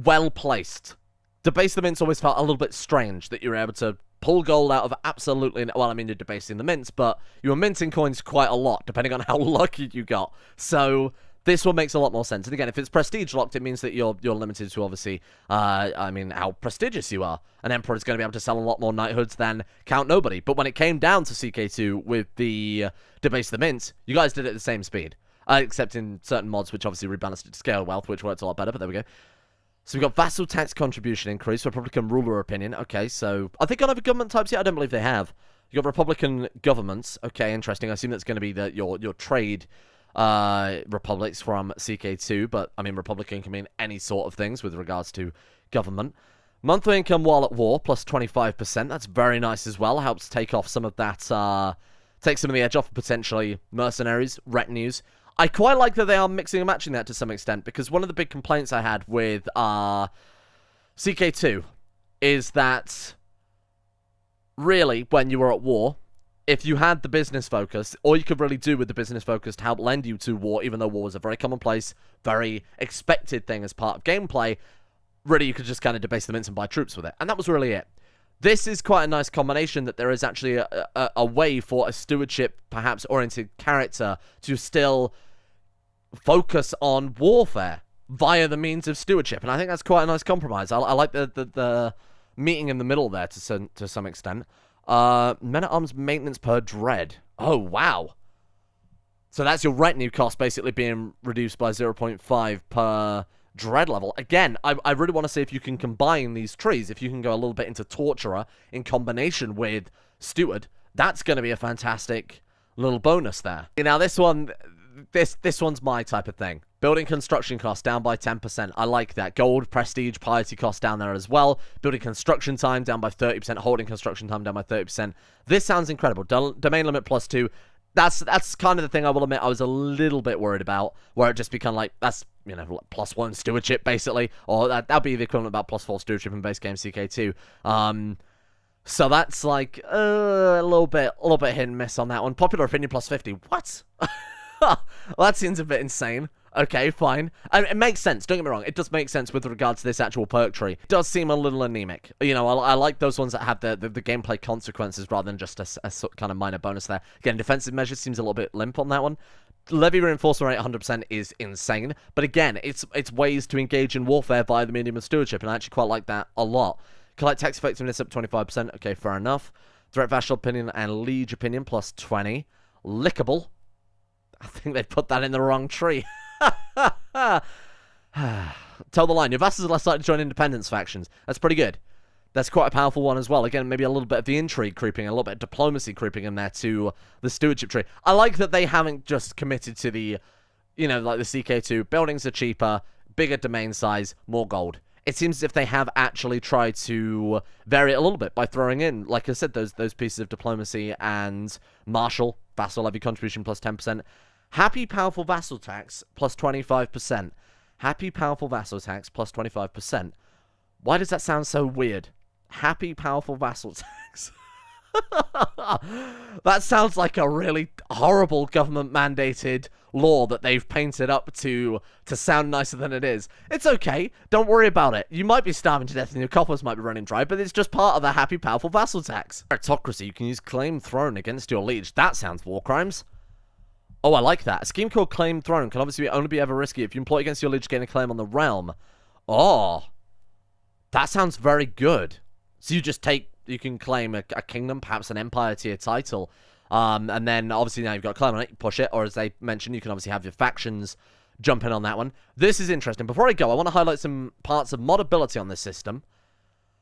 well-placed. Debase the mints always felt a little bit strange that you were able to pull gold out of absolutely, well, I mean, you're debasing the mints, but you were minting coins quite a lot, depending on how lucky you got. So this one makes a lot more sense. And again, if it's prestige locked, it means that you're limited to, obviously, I mean, how prestigious you are. An emperor is going to be able to sell a lot more knighthoods than Count Nobody. But when it came down to CK2 with the debase the mints, you guys did it at the same speed. Except in certain mods, which obviously rebalanced it to scale wealth, which worked a lot better, but there we go. So we've got vassal tax contribution increase, Republican ruler opinion. Okay, so are they gonna have government types yet? I don't believe they have. You got Republican governments. Okay, interesting. I assume that's going to be your trade republics from CK2, but I mean Republican can mean any sort of things with regards to government. Monthly income while at war plus 25%. That's very nice as well. Helps take off some of that, take some of the edge off of potentially mercenaries, retinues. I quite like that they are mixing and matching that to some extent, because one of the big complaints I had with CK2 is that really, when you were at war, if you had the business focus, all you could really do with the business focus to help lend you to war, even though war was a very commonplace, very expected thing as part of gameplay, really you could just kind of debase the mints and buy troops with it. And that was really it. This is quite a nice combination that there is actually a way for a stewardship, perhaps oriented character to still focus on warfare via the means of stewardship. And I think that's quite a nice compromise. I like the meeting in the middle there to some extent. Men-at-arms maintenance per dread. Oh, wow. So that's your retinue cost basically being reduced by 0.5 per dread level. Again, I really want to see if you can combine these trees. If you can go a little bit into Torturer in combination with Steward, that's going to be a fantastic little bonus there. Now, this one's my type of thing. Building construction cost down by 10%. I like that. Gold, prestige, piety cost down there as well. Building construction time down by 30%. Holding construction time down by 30%. This sounds incredible. Domain limit plus 2. That's kind of the thing I will admit I was a little bit worried about, where it just become like, that's, you know, plus 1 stewardship, basically. Or that'd be the equivalent of about plus 4 stewardship in base game CK2. So that's like, a little bit hit and miss on that one. Popular opinion plus 50. What? Well, that seems a bit insane. Okay, fine. And it makes sense, don't get me wrong. It does make sense with regards to this actual perk tree. It does seem a little anemic. You know, I like those ones that have the gameplay consequences rather than just a kind of minor bonus there. Again, defensive measures seems a little bit limp on that one. Levy reinforcement rate 100% is insane. But again, it's ways to engage in warfare via the medium of stewardship, and I actually quite like that a lot. Collect tax effectiveness up 25%. Okay, fair enough. Threat vassal opinion and liege opinion plus 20. Lickable. I think they put that in the wrong tree. Tell the line. Your vassals are less likely to join independence factions. That's pretty good. That's quite a powerful one as well. Again, maybe a little bit of the intrigue creeping, a little bit of diplomacy creeping in there to the stewardship tree. I like that they haven't just committed to the, you know, like the CK2. Buildings are cheaper, bigger domain size, more gold. It seems as if they have actually tried to vary it a little bit by throwing in, like I said, those pieces of diplomacy and martial, vassal levy contribution plus 10%. Happy powerful vassal tax plus 25%. Happy powerful vassal tax plus 25%. Why does that sound so weird? Happy powerful vassal tax. That sounds like a really horrible government mandated law that they've painted up to sound nicer than it is. It's okay. Don't worry about it. You might be starving to death and your coffers might be running dry, but it's just part of the happy powerful vassal tax. Meritocracy. You can use claim throne against your liege. That sounds war crimes. Oh, I like that. A scheme called Claim Throne can obviously only be ever risky if you employ against your liege, gain a claim on the realm. Oh, that sounds very good. So you can claim a kingdom, perhaps an empire to your title. And then obviously now you've got a claim on it, you push it, or as they mentioned, you can obviously have your factions jump in on that one. This is interesting. Before I go, I want to highlight some parts of modability on this system.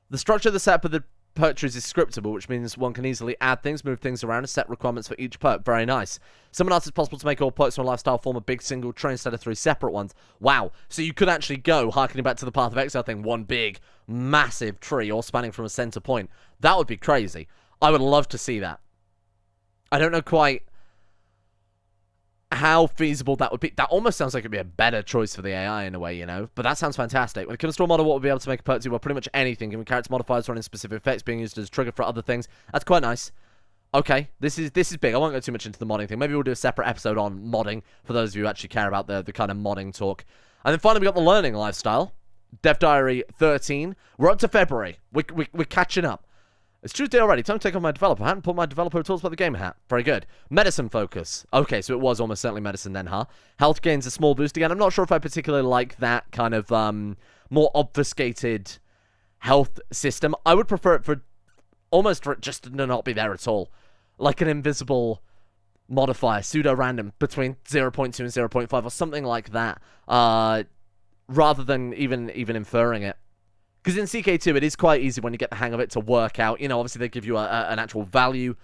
The structure of the setup of the perk trees is scriptable, which means one can easily add things, move things around, and set requirements for each perk. Very nice. Someone else, it's possible to make all perks from a lifestyle form a big single tree instead of 3 separate ones. Wow. So you could actually go, harkening back to the Path of Exile thing, one big, massive tree, all spanning from a center point. That would be crazy. I would love to see that. I don't know quite how feasible that would be. That almost sounds like it'd be a better choice for the AI in a way, you know? But that sounds fantastic. When it comes to a model, what would be able to make a perk to? Well, pretty much anything. Given character modifiers running specific effects being used as a trigger for other things. That's quite nice. Okay, this is big. I won't go too much into the modding thing. Maybe we'll do a separate episode on modding for those of you who actually care about the kind of modding talk. And then finally, we got the learning lifestyle. Dev Diary 13. We're up to February. We're catching up. It's Tuesday already. Time to take off my developer hat and put my developer tools by the game hat. Very good. Medicine focus. Okay, so it was almost certainly medicine then, huh? Health gains a small boost again. I'm not sure if I particularly like that kind of more obfuscated health system. I would prefer it for almost for it just to not be there at all. Like an invisible modifier, pseudo-random, between 0.2 and 0.5 or something like that. rather than even inferring it. Because in CK2, it is quite easy when you get the hang of it to work out. You know, obviously they give you an actual value.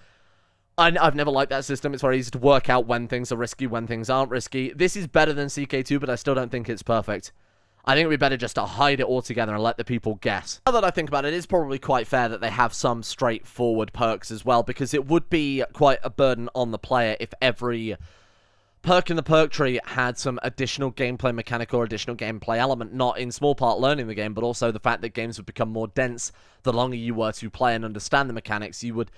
I've never liked that system. It's very easy to work out when things are risky, when things aren't risky. This is better than CK2, but I still don't think it's perfect. I think it would be better just to hide it altogether and let the people guess. Now that I think about it, it's probably quite fair that they have some straightforward perks as well, because it would be quite a burden on the player if every perk in the perk tree had some additional gameplay mechanic or additional gameplay element, not in small part learning the game, but also the fact that games would become more dense the longer you were to play and understand the mechanics. It would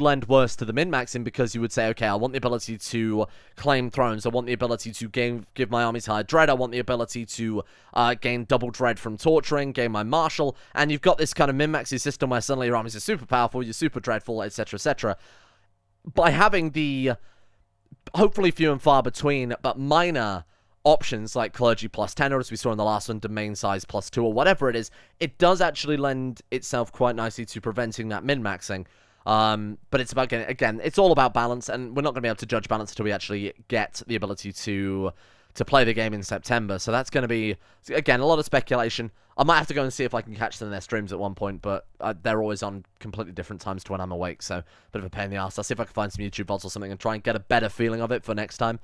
lend worse to the min-maxing, because you would say, okay, I want the ability to claim thrones, I want the ability to give my armies high dread, I want the ability to gain double dread from torturing, gain my martial, and you've got this kind of min-maxing system where suddenly your armies are super powerful, you're super dreadful, etc., etc. By having the hopefully few and far between, but minor options like clergy plus 10, or as we saw in the last one, domain size plus 2, or whatever it is, it does actually lend itself quite nicely to preventing that min-maxing. But it's about getting, again, it's all about balance, and we're not going to be able to judge balance until we actually get the ability to play the game in September. So that's going to be, again, a lot of speculation. I might have to go and see if I can catch them in their streams at one point, but they're always on completely different times to when I'm awake, so a bit of a pain in the ass. I'll see if I can find some YouTube VODs or something and try and get a better feeling of it for next time.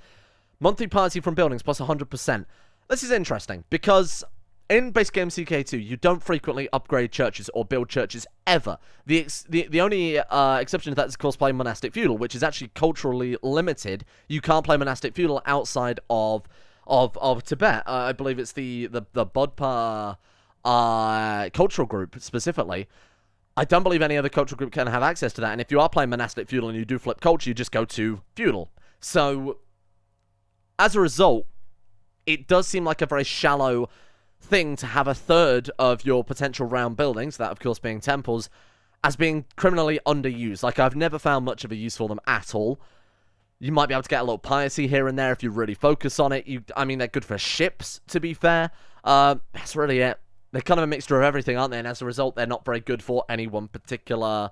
Monthly piety from buildings plus 100%. This is interesting, because in base game CK2, you don't frequently upgrade churches or build churches ever. The only exception to that is, of course, playing monastic feudal, which is actually culturally limited. You can't play monastic feudal outside of Tibet. I believe it's the Bodpa cultural group specifically. I don't believe any other cultural group can have access to that, and if you are playing monastic feudal and you do flip culture, you just go to feudal. So, as a result, it does seem like a very shallow thing to have a third of your potential round buildings, that of course being temples, as being criminally underused. Like, I've never found much of a use for them at all. You might be able to get a little piety here and there if you really focus on it. They're good for ships, to be fair. That's really it. They're kind of a mixture of everything, aren't they? And as a result, they're not very good for any one particular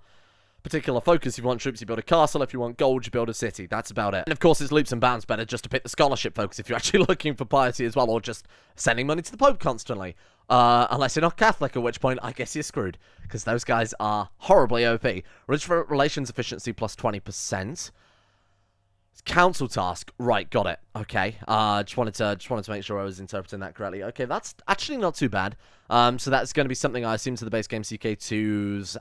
focus. If you want troops, you build a castle. If you want gold, you build a city. That's about it. And of course, it's leaps and bounds better just to pick the scholarship focus if you're actually looking for piety as well, or just sending money to the Pope constantly. Unless you're not Catholic, at which point I guess you're screwed, because those guys are horribly OP. Relations efficiency plus 20%. Council task, right? Got it. Okay. Just wanted to make sure I was interpreting that correctly. Okay, that's actually not too bad. So that's going to be something I assume to the base game CK2's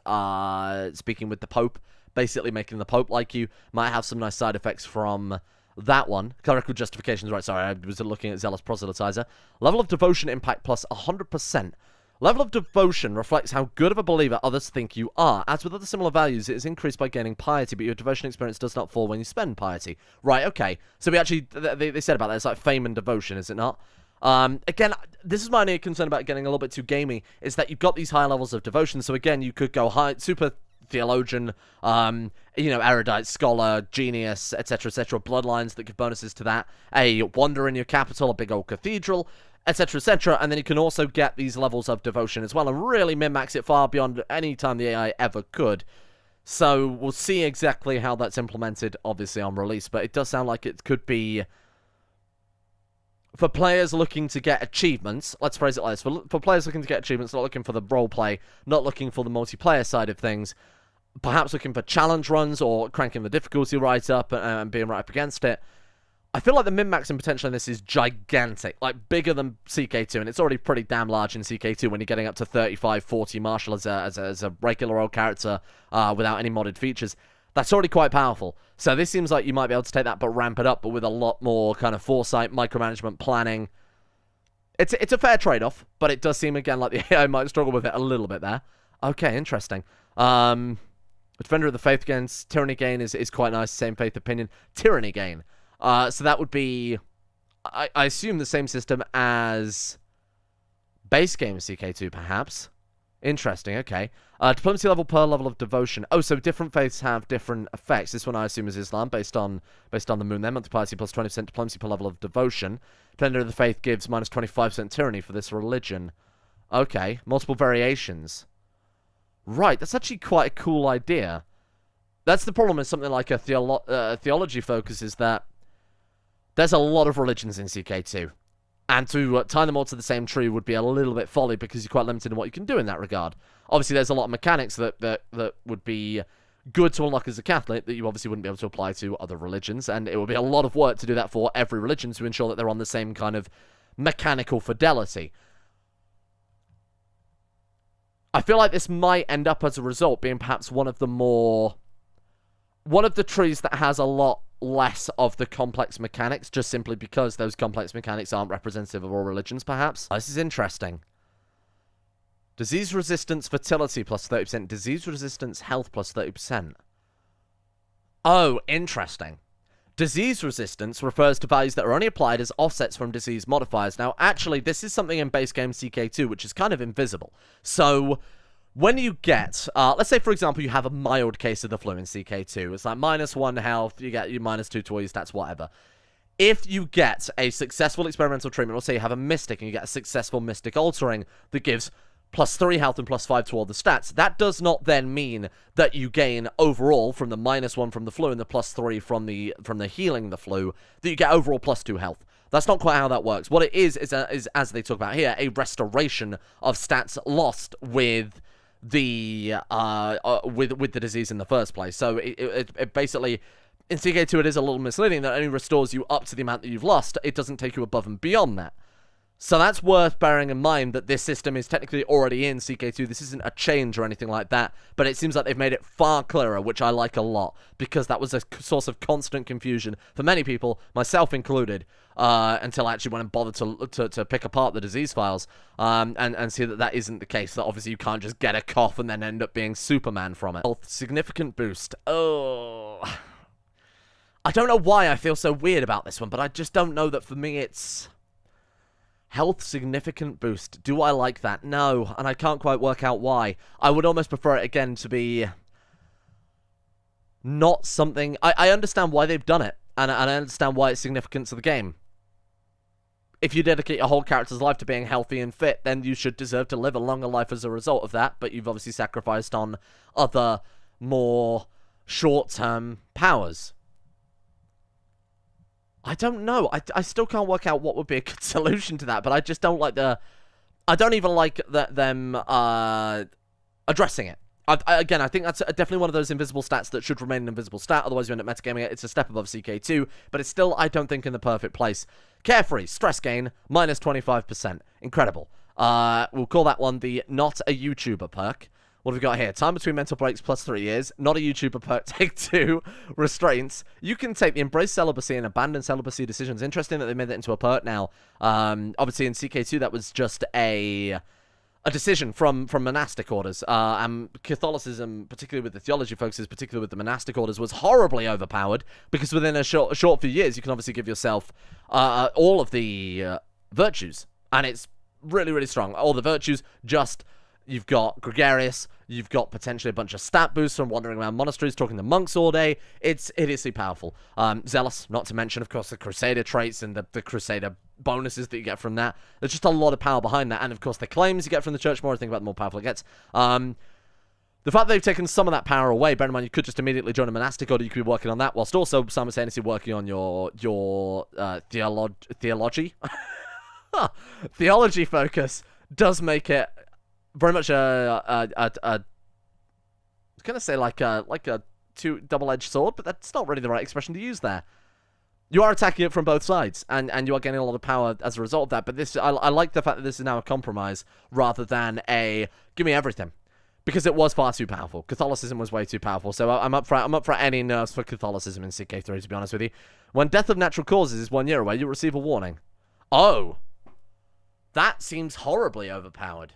speaking with the Pope, basically making the Pope like you. Might have some nice side effects from that one. Clerical justifications, right? Sorry, I was looking at zealous proselytizer. Level of devotion impact plus 100%. Level of devotion reflects how good of a believer others think you are. As with other similar values, it is increased by gaining piety, but your devotion experience does not fall when you spend piety. Right, okay. So we actually, they said about that, it's like fame and devotion, is it not? Again, this is my only concern about getting a little bit too gamey, is that you've got these high levels of devotion, so again, you could go high, super theologian, erudite, scholar, genius, etc., bloodlines that give bonuses to that, a wonder in your capital, a big old cathedral, etc., and then you can also get these levels of devotion as well, and really min-max it far beyond any time the AI ever could. So we'll see exactly how that's implemented, obviously, on release, but it does sound like it could be, for players looking to get achievements, let's phrase it like this, for players looking to get achievements, not looking for the roleplay, not looking for the multiplayer side of things, perhaps looking for challenge runs, or cranking the difficulty right up and being right up against it, I feel like the min-maxing potential in this is gigantic, like bigger than CK2, and it's already pretty damn large in CK2 when you're getting up to 35, 40 martial as a regular old character without any modded features. That's already quite powerful. So this seems like you might be able to take that but ramp it up, but with a lot more kind of foresight, micromanagement, planning. It's a fair trade-off, but it does seem, again, like the AI might struggle with it a little bit there. Okay, interesting. Defender of the Faith against Tyranny Gain is quite nice, same faith opinion. Tyranny Gain. So that would be, I assume, the same system as base game CK2, perhaps. Interesting, okay. Diplomacy level per level of devotion. Oh, so different faiths have different effects. This one I assume is Islam, based on the moon there. Monthly piety plus 20% diplomacy per level of devotion. Defender of the Faith gives minus 25% tyranny for this religion. Okay, multiple variations. Right, that's actually quite a cool idea. That's the problem with something like a theology focus, is that there's a lot of religions in CK2. And to tie them all to the same tree would be a little bit folly because you're quite limited in what you can do in that regard. Obviously, there's a lot of mechanics that would be good to unlock as a Catholic that you obviously wouldn't be able to apply to other religions, and it would be a lot of work to do that for every religion to ensure that they're on the same kind of mechanical fidelity. I feel like this might end up as a result being perhaps one of the trees that has a lot less of the complex mechanics, just simply because those complex mechanics aren't representative of all religions, perhaps. This is interesting. Disease resistance, fertility plus 30%. Disease resistance, health plus 30%. Oh, interesting. Disease resistance refers to values that are only applied as offsets from disease modifiers. Now, actually, this is something in base game CK2, which is kind of invisible. So, when you get, let's say, for example, you have a mild case of the flu in CK2. It's like -1 health, you get your -2 to all your stats, whatever. If you get a successful experimental treatment, or say you have a mystic and you get a successful mystic altering that gives +3 health and +5 to all the stats, that does not then mean that you gain overall from the -1 from the flu and the +3 from the healing the flu, that you get overall +2 health. That's not quite how that works. What it is as they talk about here, a restoration of stats lost with the disease in the first place. So it basically, in CK2 it is a little misleading that it only restores you up to the amount that you've lost. It doesn't take you above and beyond that. So that's worth bearing in mind, that this system is technically already in CK2. This isn't a change or anything like that, but it seems like they've made it far clearer, which I like a lot, because that was a source of constant confusion for many people, myself included, until I actually went and bothered to pick apart the disease files, and see that isn't the case, that obviously you can't just get a cough and then end up being Superman from it. Health, significant boost. Oh, I don't know why I feel so weird about this one, but I just don't know that for me it's... Health significant boost. Do I like that? No, and I can't quite work out why. I would almost prefer it again to be not something... I understand why they've done it, and I understand why it's significant to the game. If you dedicate your whole character's life to being healthy and fit, then you should deserve to live a longer life as a result of that, but you've obviously sacrificed on other, more short-term powers. I don't know. I still can't work out what would be a good solution to that, but I just don't like I don't even like them addressing it. Again, I think that's definitely one of those invisible stats that should remain an invisible stat, otherwise you end up metagaming it. It's a step above CK2, but it's still, I don't think, in the perfect place. Carefree, stress gain, -25%. Incredible. We'll call that one the not a YouTuber perk. What have we got here? Time between mental breaks +3 years. Not a YouTuber perk. Take 2. Restraints. You can take the embrace celibacy and abandon celibacy decisions. Interesting that they made that into a perk now. Obviously in CK2 that was just a decision from monastic orders. And Catholicism, particularly with the theology focuses, particularly with the monastic orders, was horribly overpowered, because within a short few years you can obviously give yourself all of the virtues. And it's really, really strong. All the virtues, just... You've got gregarious, you've got potentially a bunch of stat boosts from wandering around monasteries, talking to monks all day. It's hideously powerful. Zealous, not to mention, of course, the Crusader traits and the Crusader bonuses that you get from that. There's just a lot of power behind that. And, of course, the claims you get from the church, more I think about, the more powerful it gets. The fact that they've taken some of that power away, bear in mind you could just immediately join a monastic order, you could be working on that, whilst also simultaneously working on your theology. Theology focus does make it very much I was gonna say like a double-edged sword, but that's not really the right expression to use there. You are attacking it from both sides, and you are getting a lot of power as a result of that. But this, I like the fact that this is now a compromise rather than a give me everything, because it was far too powerful. Catholicism was way too powerful, so I'm up for any nerfs for Catholicism in CK3. To be honest with you, when death of natural causes is 1 year away, you receive a warning. Oh, that seems horribly overpowered.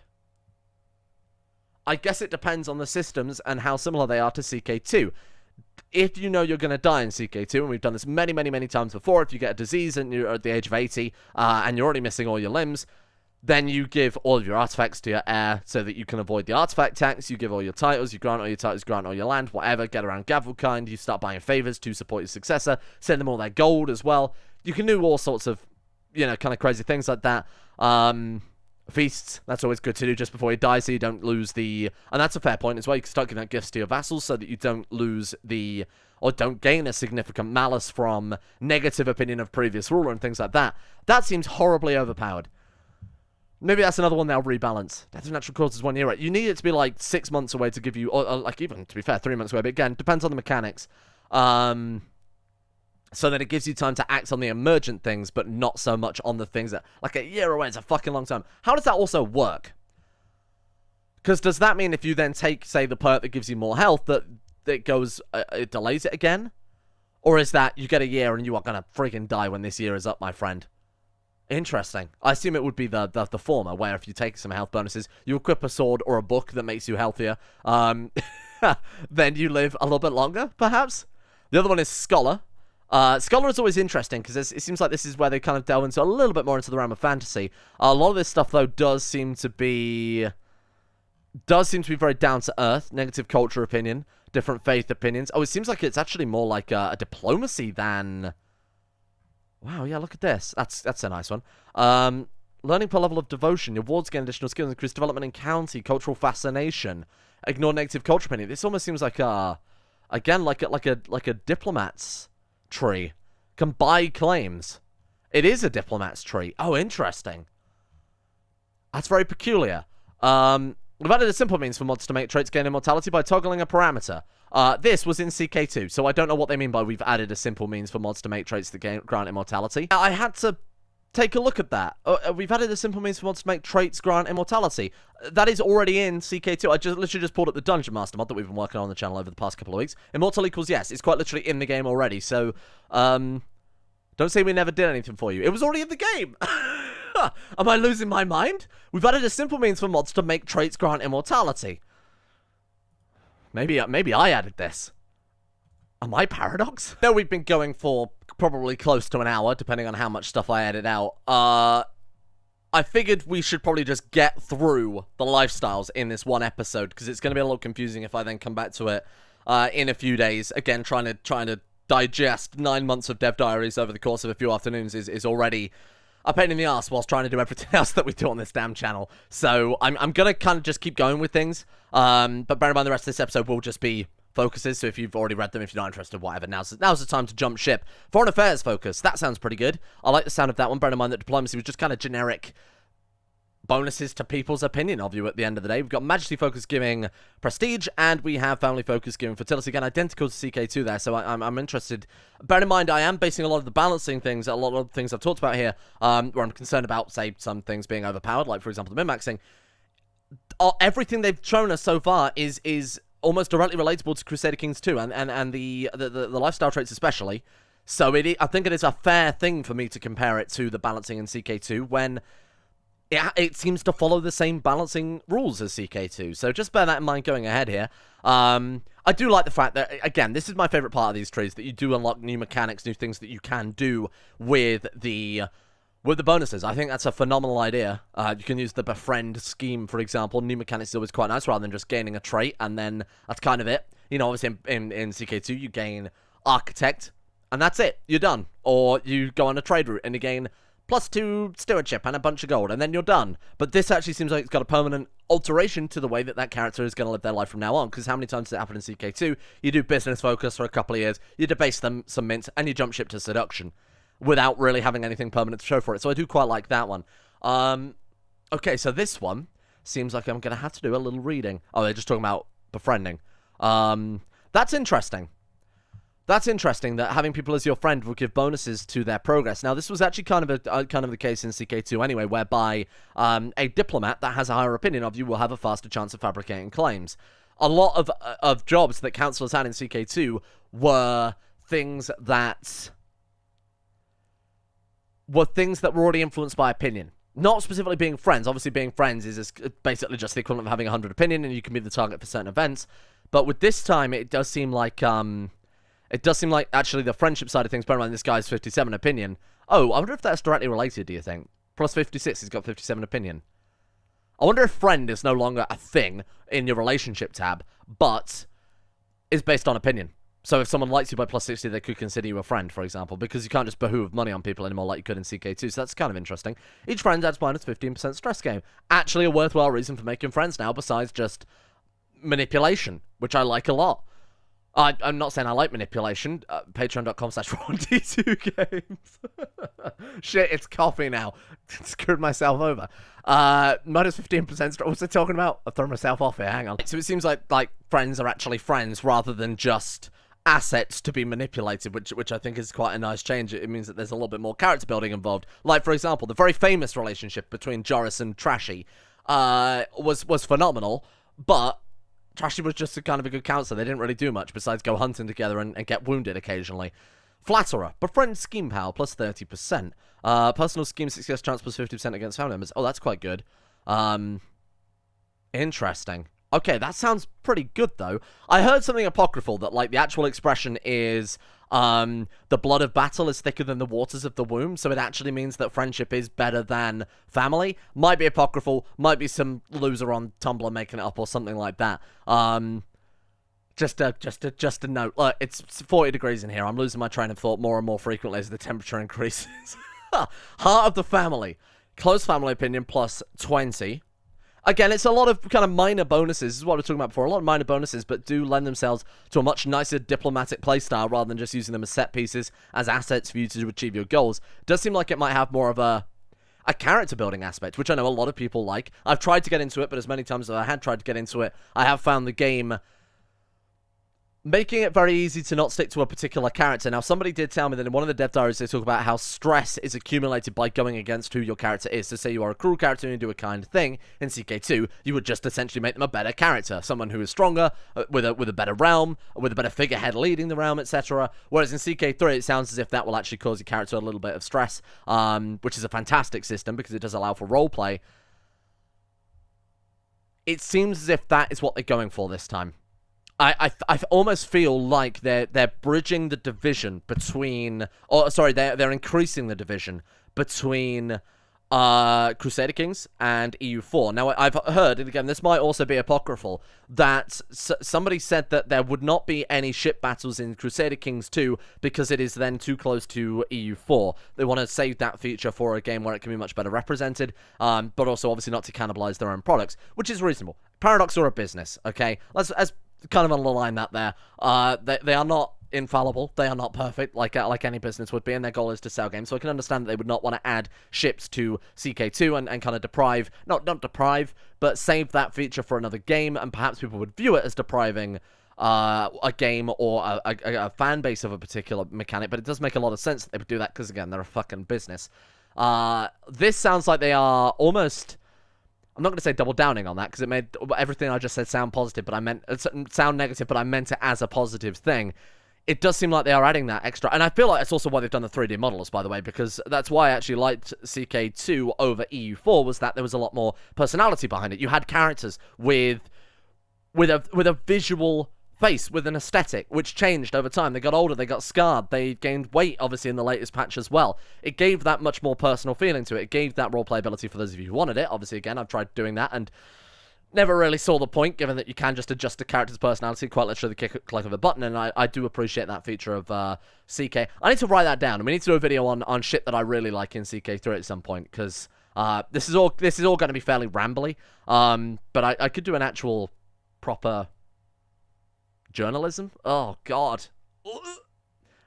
I guess it depends on the systems and how similar they are to CK2. If you know you're going to die in CK2, and we've done this many, many, many times before, if you get a disease and you're at the age of 80, and you're already missing all your limbs, then you give all of your artifacts to your heir so that you can avoid the artifact tax. You give all your titles, you grant all your titles, grant all your land, whatever, get around Gavelkind, you start buying favors to support your successor, send them all their gold as well. You can do all sorts of, kind of crazy things like that. Feasts, that's always good to do just before you die, so you don't lose the... And that's a fair point as well. You can start giving out gifts to your vassals so that you don't lose the... Or don't gain a significant malice from negative opinion of previous ruler and things like that. That seems horribly overpowered. Maybe that's another one they'll rebalance. Death of natural causes 1 year. Right? You need it to be like 6 months away to give you... Or like even, to be fair, 3 months away. But again, depends on the mechanics. So that it gives you time to act on the emergent things, but not so much on the things that... Like, a year away is a fucking long time. How does that also work? Because does that mean if you then take, say, the perk that gives you more health, that it goes... it delays it again? Or is that you get a year and you are going to freaking die when this year is up, my friend? Interesting. I assume it would be the former, where if you take some health bonuses, you equip a sword or a book that makes you healthier. Then you live a little bit longer, perhaps? The other one is Scholar. Scholar is always interesting, because it seems like this is where they kind of delve into a little bit more into the realm of fantasy. A lot of this stuff, though, does seem to be very down-to-earth. Negative culture opinion, different faith opinions. Oh, it seems like it's actually more like a diplomacy than... Wow, yeah, look at this. That's a nice one. Learning per level of devotion. Your wards gain additional skills, increase development in county, cultural fascination. Ignore negative culture opinion. This almost seems like again, like a diplomat's tree. Can buy claims. It is a diplomat's tree. Oh, interesting. That's very peculiar. We've added a simple means for mods to make traits gain immortality by toggling a parameter. This was in CK2, so I don't know what they mean by we've added a simple means for mods to make traits that grant immortality. I had to take a look at that. We've added a simple means for mods to make traits grant immortality. That is already in CK2. I literally just pulled up the Dungeon Master mod that we've been working on the channel over the past couple of weeks. Immortal equals yes. It's quite literally in the game already, so don't say we never did anything for you. It was already in the game. Am I losing my mind? We've added a simple means for mods to make traits grant immortality. Maybe I added this. Am I Paradox? No, we've been going for probably close to an hour, depending on how much stuff I edit out. I figured we should probably just get through the lifestyles in this one episode, because it's going to be a little confusing if I then come back to it in a few days. Again, trying to digest 9 months of dev diaries over the course of a few afternoons is already a pain in the ass whilst trying to do everything else that we do on this damn channel. So I'm going to kind of just keep going with things. But bear in mind the rest of this episode will just be focuses, so if you've already read them, if you're not interested, whatever, now's the time to jump ship. Foreign affairs focus, that sounds pretty good. I like the sound of that one. Bear in mind that diplomacy was just kind of generic bonuses to people's opinion of you at the end of the day. We've got majesty focus giving prestige, and we have family focus giving fertility. Again, identical to CK2 there, so I'm interested. Bear in mind, I am basing a lot of the balancing things, a lot of the things I've talked about here, where I'm concerned about, say, some things being overpowered, like, for example, the min-maxing. Everything they've shown us so far is almost directly relatable to Crusader Kings 2, and the lifestyle traits especially. So I think it is a fair thing for me to compare it to the balancing in CK2 when it seems to follow the same balancing rules as CK2. So just bear that in mind going ahead here. I do like the fact that, again, this is my favorite part of these trees, that you do unlock new mechanics, new things that you can do with the bonuses. I think that's a phenomenal idea. You can use the befriend scheme, for example. New mechanics is always quite nice, rather than just gaining a trait, and then that's kind of it. You know, obviously in CK2, you gain architect, and that's it. You're done. Or you go on a trade route, and you gain +2 stewardship and a bunch of gold, and then you're done. But this actually seems like it's got a permanent alteration to the way that character is going to live their life from now on, because how many times does it happen in CK2? You do business focus for a couple of years, you debase them some mints, and you jump ship to seduction, without really having anything permanent to show for it. So I do quite like that one. Okay, so this one seems like I'm going to have to do a little reading. Oh, they're just talking about befriending. That's interesting. That's interesting, that having people as your friend will give bonuses to their progress. Now, this was actually kind of the case in CK2 anyway, whereby a diplomat that has a higher opinion of you will have a faster chance of fabricating claims. A lot of jobs that councillors had in CK2 were things that were already influenced by opinion. Not specifically being friends. Obviously, being friends is basically just the equivalent of having 100 opinion, and you can be the target for certain events. But with this time, it does seem like actually the friendship side of things, bear in mind this guy's 57 opinion. Oh, I wonder if that's directly related, do you think? Plus 56, he's got 57 opinion. I wonder if friend is no longer a thing in your relationship tab, but is based on opinion. So if someone likes you by plus 60, they could consider you a friend, for example, because you can't just behoove money on people anymore like you could in CK2, so that's kind of interesting. Each friend adds minus 15% stress game. Actually a worthwhile reason for making friends now, besides just manipulation, which I like a lot. I'm not saying I like manipulation. Patreon.com/1d2games. Shit, it's coffee now. Screwed myself over. Minus 15% stress. What was I talking about? I've thrown myself off here, hang on. So it seems like friends are actually friends rather than just assets to be manipulated, which I think is quite a nice change. It means that there's a little bit more character building involved. Like, for example, the very famous relationship between Joris and Trashy was phenomenal, but Trashy was just a kind of a good counselor. They didn't really do much besides go hunting together and get wounded occasionally. Flatterer. Befriend scheme power plus 30%. Personal scheme success chance plus 50% against family members. Oh, that's quite good. Interesting. Okay, that sounds pretty good, though. I heard something apocryphal that, like, the actual expression is, the blood of battle is thicker than the waters of the womb, so it actually means that friendship is better than family. Might be apocryphal, might be some loser on Tumblr making it up or something like that. Just a note. Look, it's 40 degrees in here. I'm losing my train of thought more and more frequently as the temperature increases. Heart of the family. Close family opinion plus 20. Again, it's a lot of kind of minor bonuses. This is what we were talking about before. A lot of minor bonuses, but do lend themselves to a much nicer diplomatic playstyle rather than just using them as set pieces, as assets for you to achieve your goals. It does seem like it might have more of a character building aspect, which I know a lot of people like. I've tried to get into it, but as many times as I had tried to get into it, I have found the game making it very easy to not stick to a particular character. Now, somebody did tell me that in one of the dev diaries, they talk about how stress is accumulated by going against who your character is. So say you are a cruel character and you do a kind thing in CK2, you would just essentially make them a better character. Someone who is stronger, with a better realm, with a better figurehead leading the realm, etc. Whereas in CK3, it sounds as if that will actually cause your character a little bit of stress, which is a fantastic system because it does allow for roleplay. It seems as if that is what they're going for this time. I almost feel like they're bridging the division between, or sorry, they're increasing the division between Crusader Kings and EU4. Now, I've heard, and again, this might also be apocryphal, that somebody said that there would not be any ship battles in Crusader Kings 2 because it is then too close to EU4. They want to save that feature for a game where it can be much better represented, but also obviously not to cannibalize their own products, which is reasonable. Paradox are a business, okay? Let's kind of underline that there. They are not infallible. They are not perfect, like any business would be, and their goal is to sell games. So I can understand that they would not want to add ships to CK2 and kind of deprive, not deprive, but save that feature for another game, and perhaps people would view it as depriving a game or a fan base of a particular mechanic, but it does make a lot of sense that they would do that because, again, they're a fucking business. This sounds like they are almost... I'm not going to say double downing on that because it made everything I just said sound positive, but I meant sound negative, but I meant it as a positive thing. It does seem like they are adding that extra, and I feel like that's also why they've done the 3D models, by the way, because that's why I actually liked CK2 over EU4, was that there was a lot more personality behind it. You had characters with a visual face, with an aesthetic, which changed over time. They got older, they got scarred, they gained weight, obviously, in the latest patch as well. It gave that much more personal feeling to it. It gave that roleplay ability for those of you who wanted it. Obviously, again, I've tried doing that, and never really saw the point, given that you can just adjust a character's personality, quite literally the click of a button, and I do appreciate that feature of CK. I need to write that down, and we need to do a video on shit that I really like in CK3 at some point, because this is all going to be fairly rambly, but I could do an actual proper... journalism? Oh, God.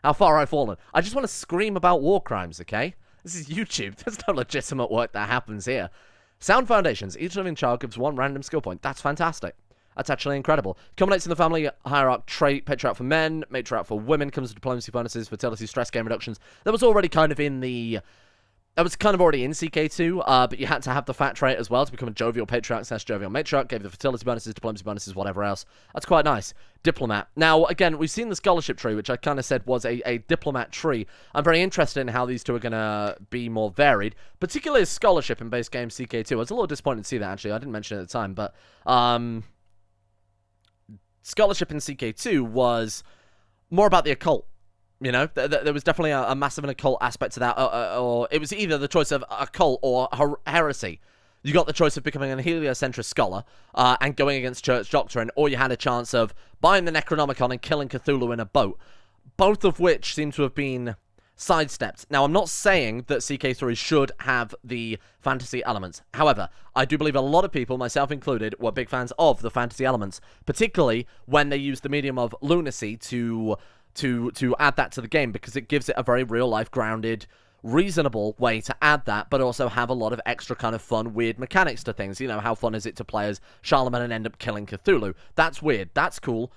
How far I've fallen. I just want to scream about war crimes, okay? This is YouTube. There's no legitimate work that happens here. Sound foundations. Each living child gives one random skill point. That's fantastic. That's actually incredible. Culminates in the family hierarchy trait. Patriarch for men, matriarch for women. Comes with diplomacy bonuses, fertility, stress game reductions. That was already kind of in the... That was kind of already in CK2, but you had to have the fat trait as well to become a jovial patriarch / jovial matriarch. Gave the fertility bonuses, diplomacy bonuses, whatever else. That's quite nice. Diplomat. Now, again, we've seen the scholarship tree, which I kind of said was a diplomat tree. I'm very interested in how these two are going to be more varied, particularly scholarship in base game CK2. I was a little disappointed to see that, actually. I didn't mention it at the time, but scholarship in CK2 was more about the occult. You know, there was definitely a massive and occult aspect to that, or it was either the choice of occult or heresy. you got the choice of becoming an heliocentrist scholar and going against church doctrine, or you had a chance of buying the Necronomicon and killing Cthulhu in a boat, both of which seem to have been sidestepped. Now, I'm not saying that CK3 should have the fantasy elements. However, I do believe a lot of people, myself included, were big fans of the fantasy elements, particularly when they used the medium of lunacy to add that to the game, because it gives it a very real-life, grounded, reasonable way to add that, but also have a lot of extra kind of fun, weird mechanics to things. You know, how fun is it to play as Charlemagne and end up killing Cthulhu? That's weird. That's cool.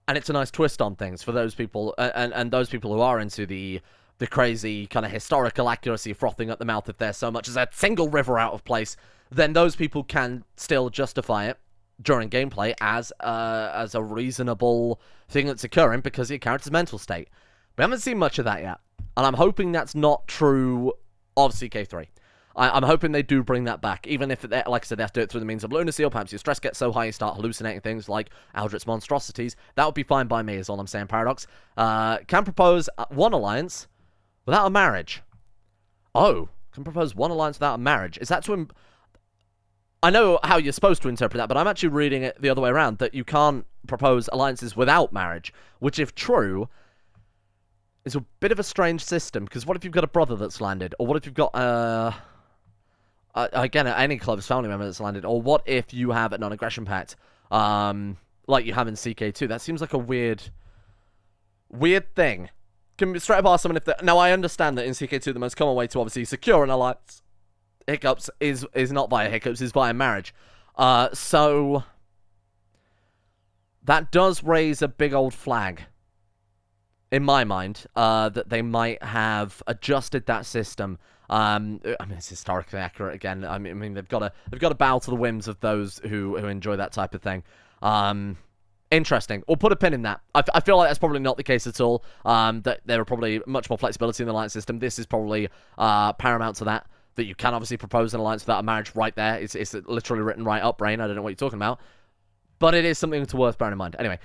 And it's a nice twist on things for those people, and those people who are into the crazy kind of historical accuracy frothing at the mouth if there's so much as a single river out of place, then those people can still justify it during gameplay as a reasonable thing that's occurring because of your character's mental state. We haven't seen much of that yet, and I'm hoping that's not true of CK3. I'm hoping they do bring that back, even if, like I said, they have to do it through the means of lunacy, or perhaps your stress gets so high you start hallucinating things like Aldrich's monstrosities. That would be fine by me, is all I'm saying, Paradox. Can propose one alliance without a marriage. Oh, can propose one alliance without a marriage. Is that to... I know how you're supposed to interpret that, but I'm actually reading it the other way around, that you can't propose alliances without marriage, which, if true, is a bit of a strange system, because what if you've got a brother that's landed? Or what if you've got, again, any close family member that's landed? Or what if you have a non-aggression pact, like you have in CK2? That seems like a weird thing. Can we straight up ask someone if they... Now, I understand that in CK2, the most common way to obviously secure an alliance, hiccups, is not via hiccups, is via marriage. So, that does raise a big old flag, in my mind, that they might have adjusted that system. I mean, it's historically accurate again. I mean, they've got to bow to the whims of those who enjoy that type of thing. Interesting. We'll put a pin in that. I feel like that's probably not the case at all. That there are probably much more flexibility in the alliance system. This is probably paramount to that you can obviously propose an alliance without a marriage right there. It's literally written right up, brain. I don't know what you're talking about. But it is something to worth bearing in mind. Anyway,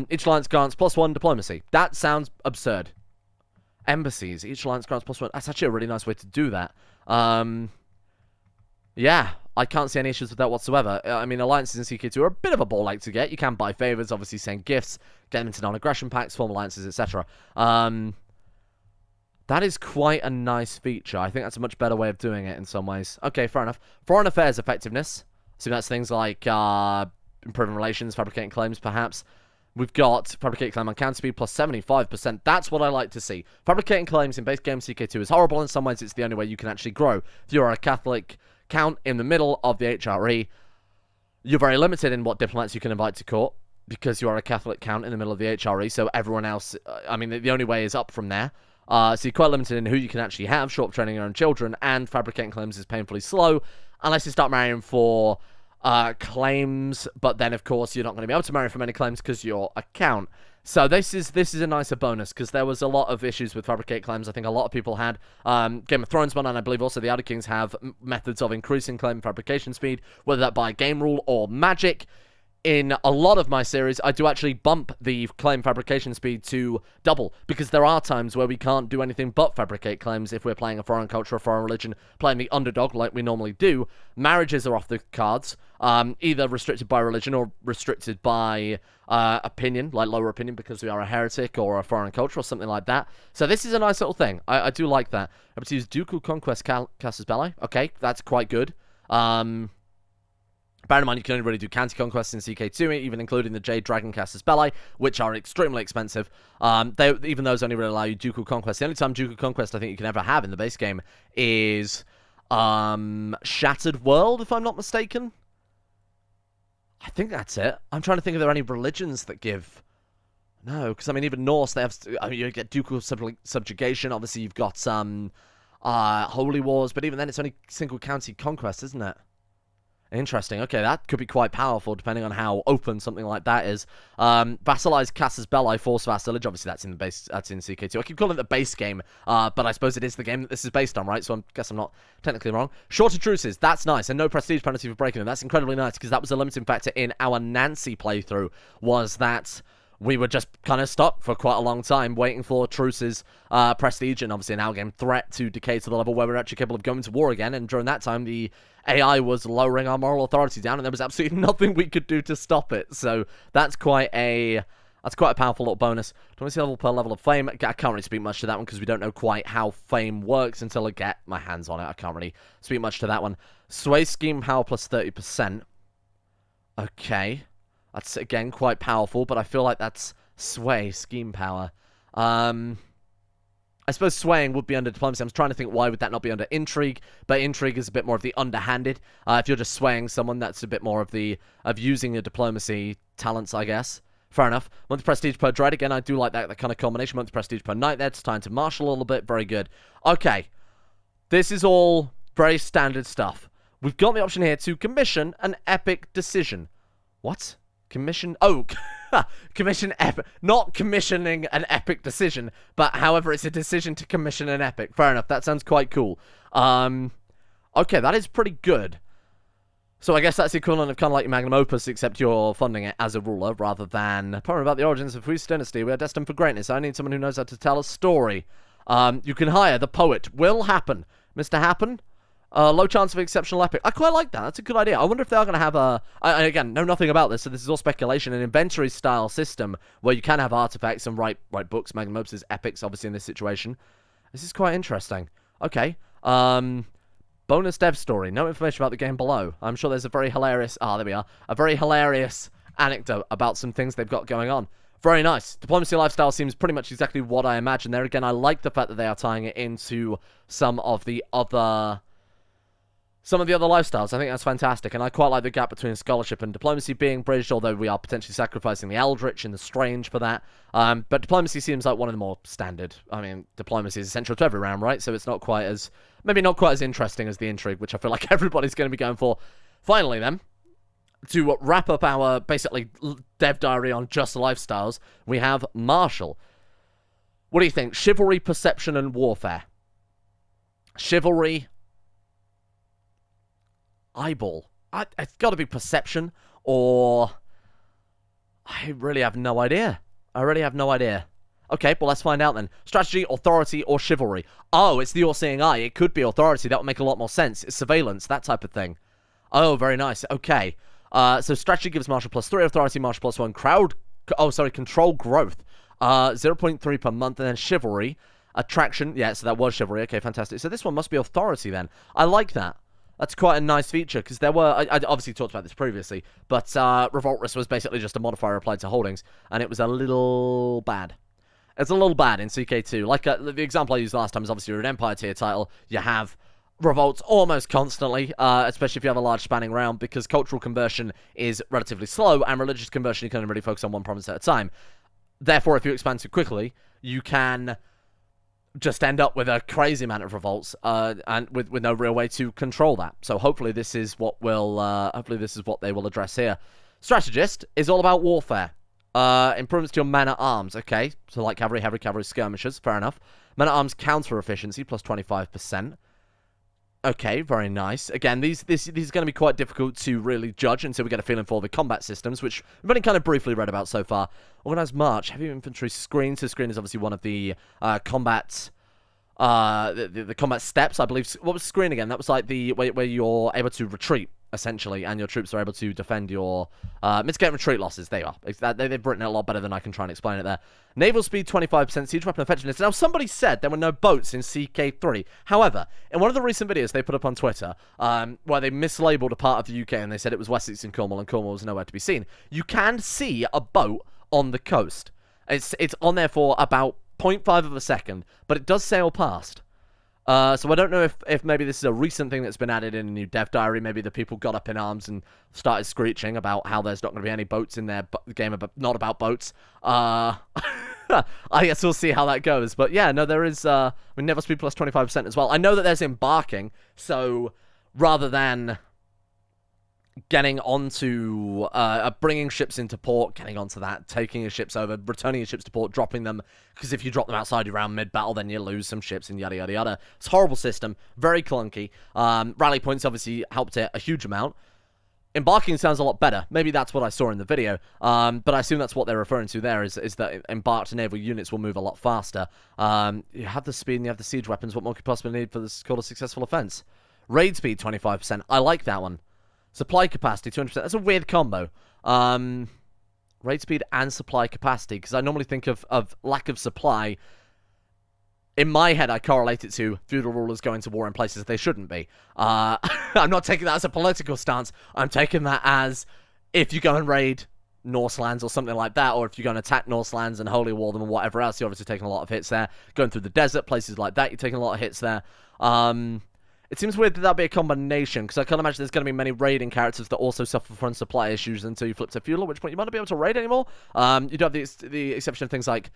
each alliance grants +1 diplomacy. That sounds absurd. Embassies. Each alliance grants +1. That's actually a really nice way to do that. Yeah, I can't see any issues with that whatsoever. I mean, alliances in CK2 are a bit of a ball ache to get. You can buy favors, obviously send gifts, get them into non-aggression packs, form alliances, etc. That is quite a nice feature. I think that's a much better way of doing it in some ways. Okay, fair enough. Foreign affairs effectiveness. So that's things like improving relations, fabricating claims, perhaps. We've got fabricate claim on counter speed +75%. That's what I like to see. Fabricating claims in base game CK2 is horrible. In some ways, it's the only way you can actually grow. If you're a Catholic count in the middle of the HRE, you're very limited in what diplomats you can invite to court, because you are a Catholic count in the middle of the HRE, so everyone else, I mean, the only way is up from there. So you're quite limited in who you can actually have, short of training your own children, and fabricating claims is painfully slow, unless you start marrying for claims, but then, of course, you're not going to be able to marry for many claims because you're a count. So this is a nicer bonus, because there was a lot of issues with fabricate claims. I think a lot of people had. Game of Thrones one, and I believe also the other Kings have methods of increasing claim fabrication speed, whether that by game rule or magic. In a lot of my series, I do actually bump the claim fabrication speed to double, because there are times where we can't do anything but fabricate claims if we're playing a foreign culture or foreign religion, playing the underdog like we normally do. Marriages are off the cards, either restricted by religion or restricted by opinion, like lower opinion because we are a heretic or a foreign culture or something like that. So this is a nice little thing. I do like that. Able to use Ducal Conquest Casus Belli. Okay, that's quite good. Bear in mind, you can only really do county-conquests in CK2, even including the Jade Dragon Casus Belli, which are extremely expensive. Even those only really allow you Ducal Conquest. The only time Ducal Conquest I think you can ever have in the base game is Shattered World, if I'm not mistaken. I think that's it. I'm trying to think if there are any religions that give... No, because, I mean, even Norse, they have... I mean, you get Ducal Subjugation. Obviously, you've got Holy Wars, but even then, it's only single county conquest, isn't it? Interesting. Okay, that could be quite powerful depending on how open something like that is. Vassalized Casus Belli, Force Vassalage. Obviously, that's in the base. That's in CK2. I keep calling it the base game, but I suppose it is the game that this is based on, right? So I guess I'm not technically wrong. Shorter truces. That's nice, and no prestige penalty for breaking them. That's incredibly nice, because that was a limiting factor in our Nancy playthrough. Was that we were just kind of stuck for quite a long time waiting for truces, prestige, and obviously an outgame threat to decay to the level where we're actually capable of going to war again. And during that time, the AI was lowering our moral authority down, and there was absolutely nothing we could do to stop it. So that's quite a powerful little bonus. Do I see level per level of fame? I can't really speak much to that one because we don't know quite how fame works until I get my hands on it. I can't really speak much to that one. Sway scheme power plus 30%. Okay. That's, again, quite powerful, but I feel like that's sway, scheme power. I suppose swaying would be under diplomacy. I'm trying to think why would that not be under intrigue, but intrigue is a bit more of the underhanded. If you're just swaying someone, that's a bit more of using your diplomacy talents, I guess. Fair enough. Monthly prestige per dread. Again, I do like that kind of combination. Monthly prestige per night there. It's time to marshal a little bit. Very good. Okay. This is all very standard stuff. We've got the option here to commission an epic decision. What? Commission... Oh, commission epic... Not commissioning an epic decision, but however, it's a decision to commission an epic. Fair enough. That sounds quite cool. Okay, that is pretty good. So I guess that's the equivalent of kind of like your magnum opus, except you're funding it as a ruler rather than... Poem about the origins of whose dynasty we are destined for greatness. I need someone who knows how to tell a story. You can hire the poet. Will Happen. Mr. Happen? Low chance of exceptional epic. I quite like that. That's a good idea. I wonder if they are going to have a... I, again, know nothing about this, so this is all speculation. An inventory-style system where you can have artifacts and write books. Magnum opus is epics, obviously, in this situation. This is quite interesting. Okay. Bonus dev story. No information about the game below. I'm sure there's a very hilarious... Ah, there we are. A very hilarious anecdote about some things they've got going on. Very nice. Diplomacy lifestyle seems pretty much exactly what I imagined there. Again, I like the fact that they are tying it into some of the other lifestyles. I think that's fantastic, and I quite like the gap between scholarship and diplomacy being bridged, although we are potentially sacrificing the eldritch and the strange for that. But diplomacy seems like one of the more standard. I mean, diplomacy is essential to every round, right? So it's not quite as... Maybe not quite as interesting as the intrigue, which I feel like everybody's going to be going for. Finally, then, to wrap up our, basically, dev diary on just lifestyles, we have Marshall. What do you think? Chivalry, perception, and warfare. Chivalry... Eyeball. It's got to be perception, or... I really have no idea. Okay, well, let's find out then. Strategy, authority, or chivalry? Oh, it's the all-seeing eye. It could be authority. That would make a lot more sense. It's surveillance, that type of thing. Oh, very nice. Okay. So strategy gives Marshall +3, authority, Marshall +1, control growth. 0.3 per month, and then chivalry. Attraction. Yeah, so that was chivalry. Okay, fantastic. So this one must be authority then. I like that. That's quite a nice feature, because there were... I obviously talked about this previously, but Revolt Risk was basically just a modifier applied to holdings, and it was a little bad. It's a little bad in CK2. Like, the example I used last time is obviously you're an Empire tier title, you have revolts almost constantly, especially if you have a large spanning round, because cultural conversion is relatively slow, and religious conversion you can only really focus on one province at a time. Therefore, if you expand too quickly, you can... just end up with a crazy amount of revolts, and with no real way to control that. So hopefully this is what they will address here. Strategist is all about warfare. Improvements to your man-at-arms. Okay, so like cavalry, heavy cavalry, skirmishers. Fair enough. Man-at-arms counter efficiency plus 25%. Okay, very nice. Again, these are going to be quite difficult to really judge until we get a feeling for the combat systems, which we've only kind of briefly read about so far. Organized march, heavy infantry screen. So screen is obviously one of the combat, the combat steps, I believe. What was screen again? That was like the where you're able to retreat essentially, and your troops are able to defend your mitigate retreat losses. They are. They've written it a lot better than I can try and explain it there. Naval speed 25%, siege weapon effectiveness. Now, somebody said there were no boats in CK3. However, in one of the recent videos they put up on Twitter, where they mislabeled a part of the UK and they said it was Wessex and Cornwall was nowhere to be seen, you can see a boat on the coast. It's on there for about 0.5 of a second, but it does sail past. So I don't know if maybe this is a recent thing that's been added in a new dev diary. Maybe the people got up in arms and started screeching about how there's not going to be any boats in their game, not about boats. I guess we'll see how that goes. But yeah, no, there is, naval speed plus 25% as well. I know that there's embarking, so rather than getting onto, bringing ships into port, getting onto that, taking your ships over, returning your ships to port, dropping them, because if you drop them outside your round mid-battle, then you lose some ships and yada yada yada. It's a horrible system, very clunky. Rally points obviously helped it a huge amount. Embarking sounds a lot better. Maybe that's what I saw in the video. But I assume that's what they're referring to there, is that embarked naval units will move a lot faster. You have the speed and you have the siege weapons. What more could you possibly need for this called a successful offense? Raid speed, 25%. I like that one. Supply capacity, 200%. That's a weird combo. Raid speed and supply capacity, because I normally think of lack of supply. In my head, I correlate it to feudal rulers going to war in places they shouldn't be. I'm not taking that as a political stance. I'm taking that as if you go and raid Norselands or something like that, or if you go and attack Norselands and holy war them and whatever else, you're obviously taking a lot of hits there. Going through the desert, places like that, you're taking a lot of hits there. It seems weird that that'd be a combination, because I can't imagine there's going to be many raiding characters that also suffer from supply issues until you flip to feudal, at which point you might not be able to raid anymore. You do have the exception of things like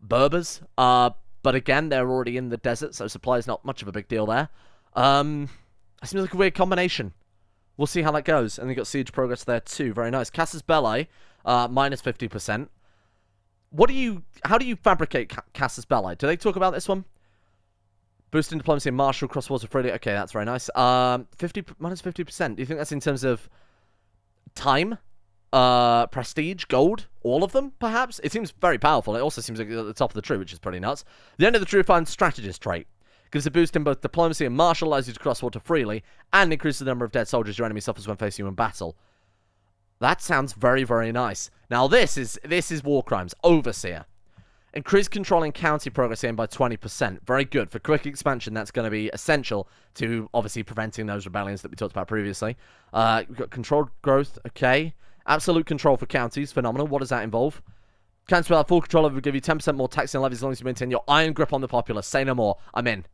Berbers, but again, they're already in the desert, so supply is not much of a big deal there. It seems like a weird combination. We'll see how that goes. And you got siege progress there too. Very nice. Casus Belli, minus 50%. How do you fabricate Casus Belli? Do they talk about this one? Boosting diplomacy and martial cross wars of freely. Okay, that's very nice. Minus 50%. Do you think that's in terms of time? Prestige, gold, all of them, perhaps? It seems very powerful. It also seems like at the top of the tree, which is pretty nuts. The end of the tree finds strategist trait. Gives a boost in both diplomacy and martial, allows you to cross water freely, and increases the number of dead soldiers your enemy suffers when facing you in battle. That sounds very, very nice. Now, this is War Crimes. Overseer. Increase control in county progress gain by 20%. Very good. For quick expansion, that's going to be essential to, obviously, preventing those rebellions that we talked about previously. We've got controlled growth. Okay. Absolute control for counties. Phenomenal. What does that involve? Counties will have full control over will give you 10% more tax and levies as long as you maintain your iron grip on the populace. Say no more. I'm in.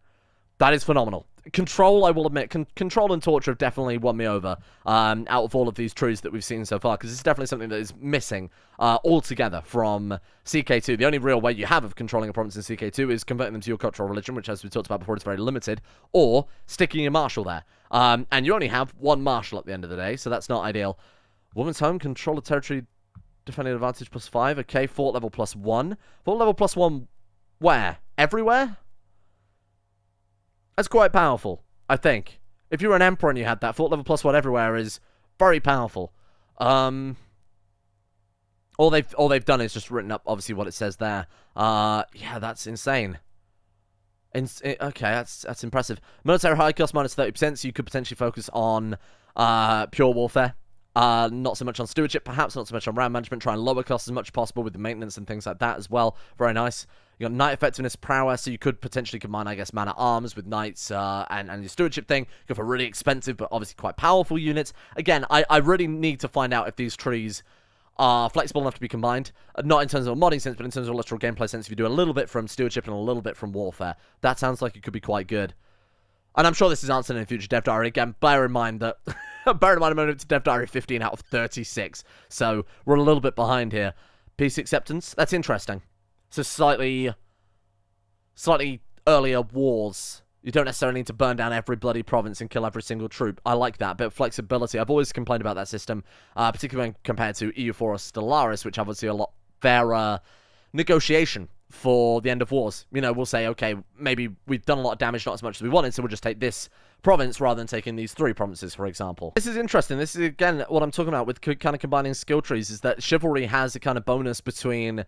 That is phenomenal. Control, I will admit, control and torture have definitely won me over out of all of these truths that we've seen so far, because it's definitely something that is missing altogether from CK2. The only real way you have of controlling a province in CK2 is converting them to your cultural religion, which, as we talked about before, is very limited, or sticking a marshal there. And you only have one marshal at the end of the day, so that's not ideal. Woman's home, control of territory, defending advantage +5. Okay, fort level +1. Fort level +1 where? Everywhere? That's quite powerful, I think. If you were an emperor and you had that, fort level +1 everywhere is very powerful. All they've done is just written up, obviously, what it says there. Yeah, that's insane. Okay, that's impressive. Military high cost minus 30%, so you could potentially focus on pure warfare. Not so much on stewardship, perhaps not so much on round management. Try and lower costs as much as possible with the maintenance and things like that as well. Very nice. You got knight effectiveness, prowess, so you could potentially combine, I guess, man-at-arms with knights and your stewardship thing. Go for really expensive but obviously quite powerful units. Again, I really need to find out if these trees are flexible enough to be combined. Not in terms of a modding sense, but in terms of a literal gameplay sense. If you do a little bit from stewardship and a little bit from warfare, that sounds like it could be quite good. And I'm sure this is answered in a future Dev Diary. Again, bear in mind that I'm moving to Dev Diary 15 out of 36. So we're a little bit behind here. Peace acceptance. That's interesting. So slightly earlier wars. You don't necessarily need to burn down every bloody province and kill every single troop. I like that. Bit of flexibility. I've always complained about that system, particularly when compared to EU4 or Stellaris, which have obviously a lot fairer negotiation for the end of wars. You know, we'll say, okay, maybe we've done a lot of damage, not as much as we wanted, so we'll just take this province rather than taking these 3 provinces, for example. This is interesting. This is, again, what I'm talking about with kind of combining skill trees, is that chivalry has a kind of bonus between,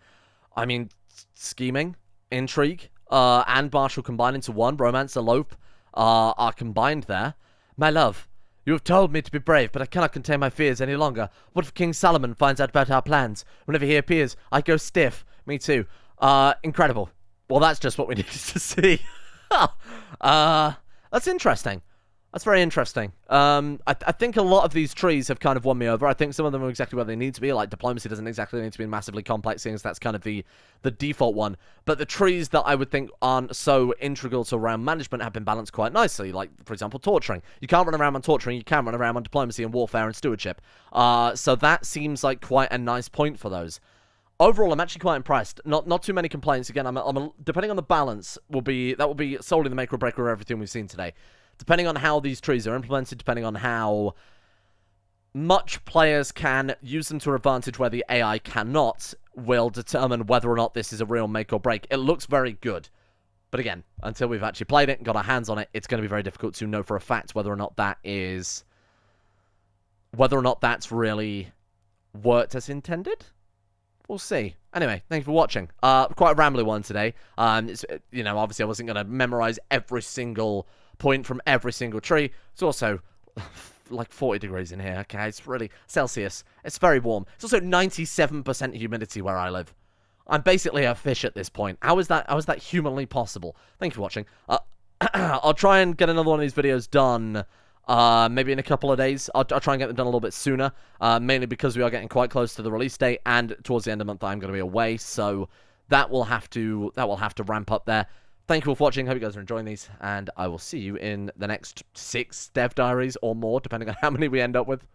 I mean, scheming, intrigue, and martial combined into one. Romance, elope, are combined there. My love, you have told me to be brave, but I cannot contain my fears any longer. What if King Solomon finds out about our plans? Whenever he appears, I go stiff. Me too. Incredible. Well, that's just what we needed to see. That's interesting. That's very interesting. I think a lot of these trees have kind of won me over. I think some of them are exactly where they need to be. Like, diplomacy doesn't exactly need to be massively complex, seeing as that's kind of the default one. But the trees that I would think aren't so integral to round management have been balanced quite nicely. Like, for example, torturing. You can't run around on torturing. You can run around on diplomacy and warfare and stewardship. So that seems like quite a nice point for those. Overall, I'm actually quite impressed. Not too many complaints. Again, depending on the balance, that will be solely the make or break of everything we've seen today. Depending on how these trees are implemented, depending on how much players can use them to their advantage where the AI cannot, will determine whether or not this is a real make or break. It looks very good. But again, until we've actually played it and got our hands on it, it's going to be very difficult to know for a fact whether or not that is whether or not that's really worked as intended, we'll see. Anyway, thank you for watching. Quite a rambly one today. Obviously I wasn't going to memorize every single point from every single tree. It's also like 40 degrees in here, okay? It's really Celsius. It's very warm. It's also 97% humidity where I live. I'm basically a fish at this point. How is that humanly possible? Thank you for watching. I'll try and get another one of these videos done maybe in a couple of days. I'll try and get them done a little bit sooner, mainly because we are getting quite close to the release date, and towards the end of the month I'm going to be away, so that will have to ramp up there. Thank you all for watching. Hope you guys are enjoying these, and I will see you in the next 6 dev diaries or more, depending on how many we end up with.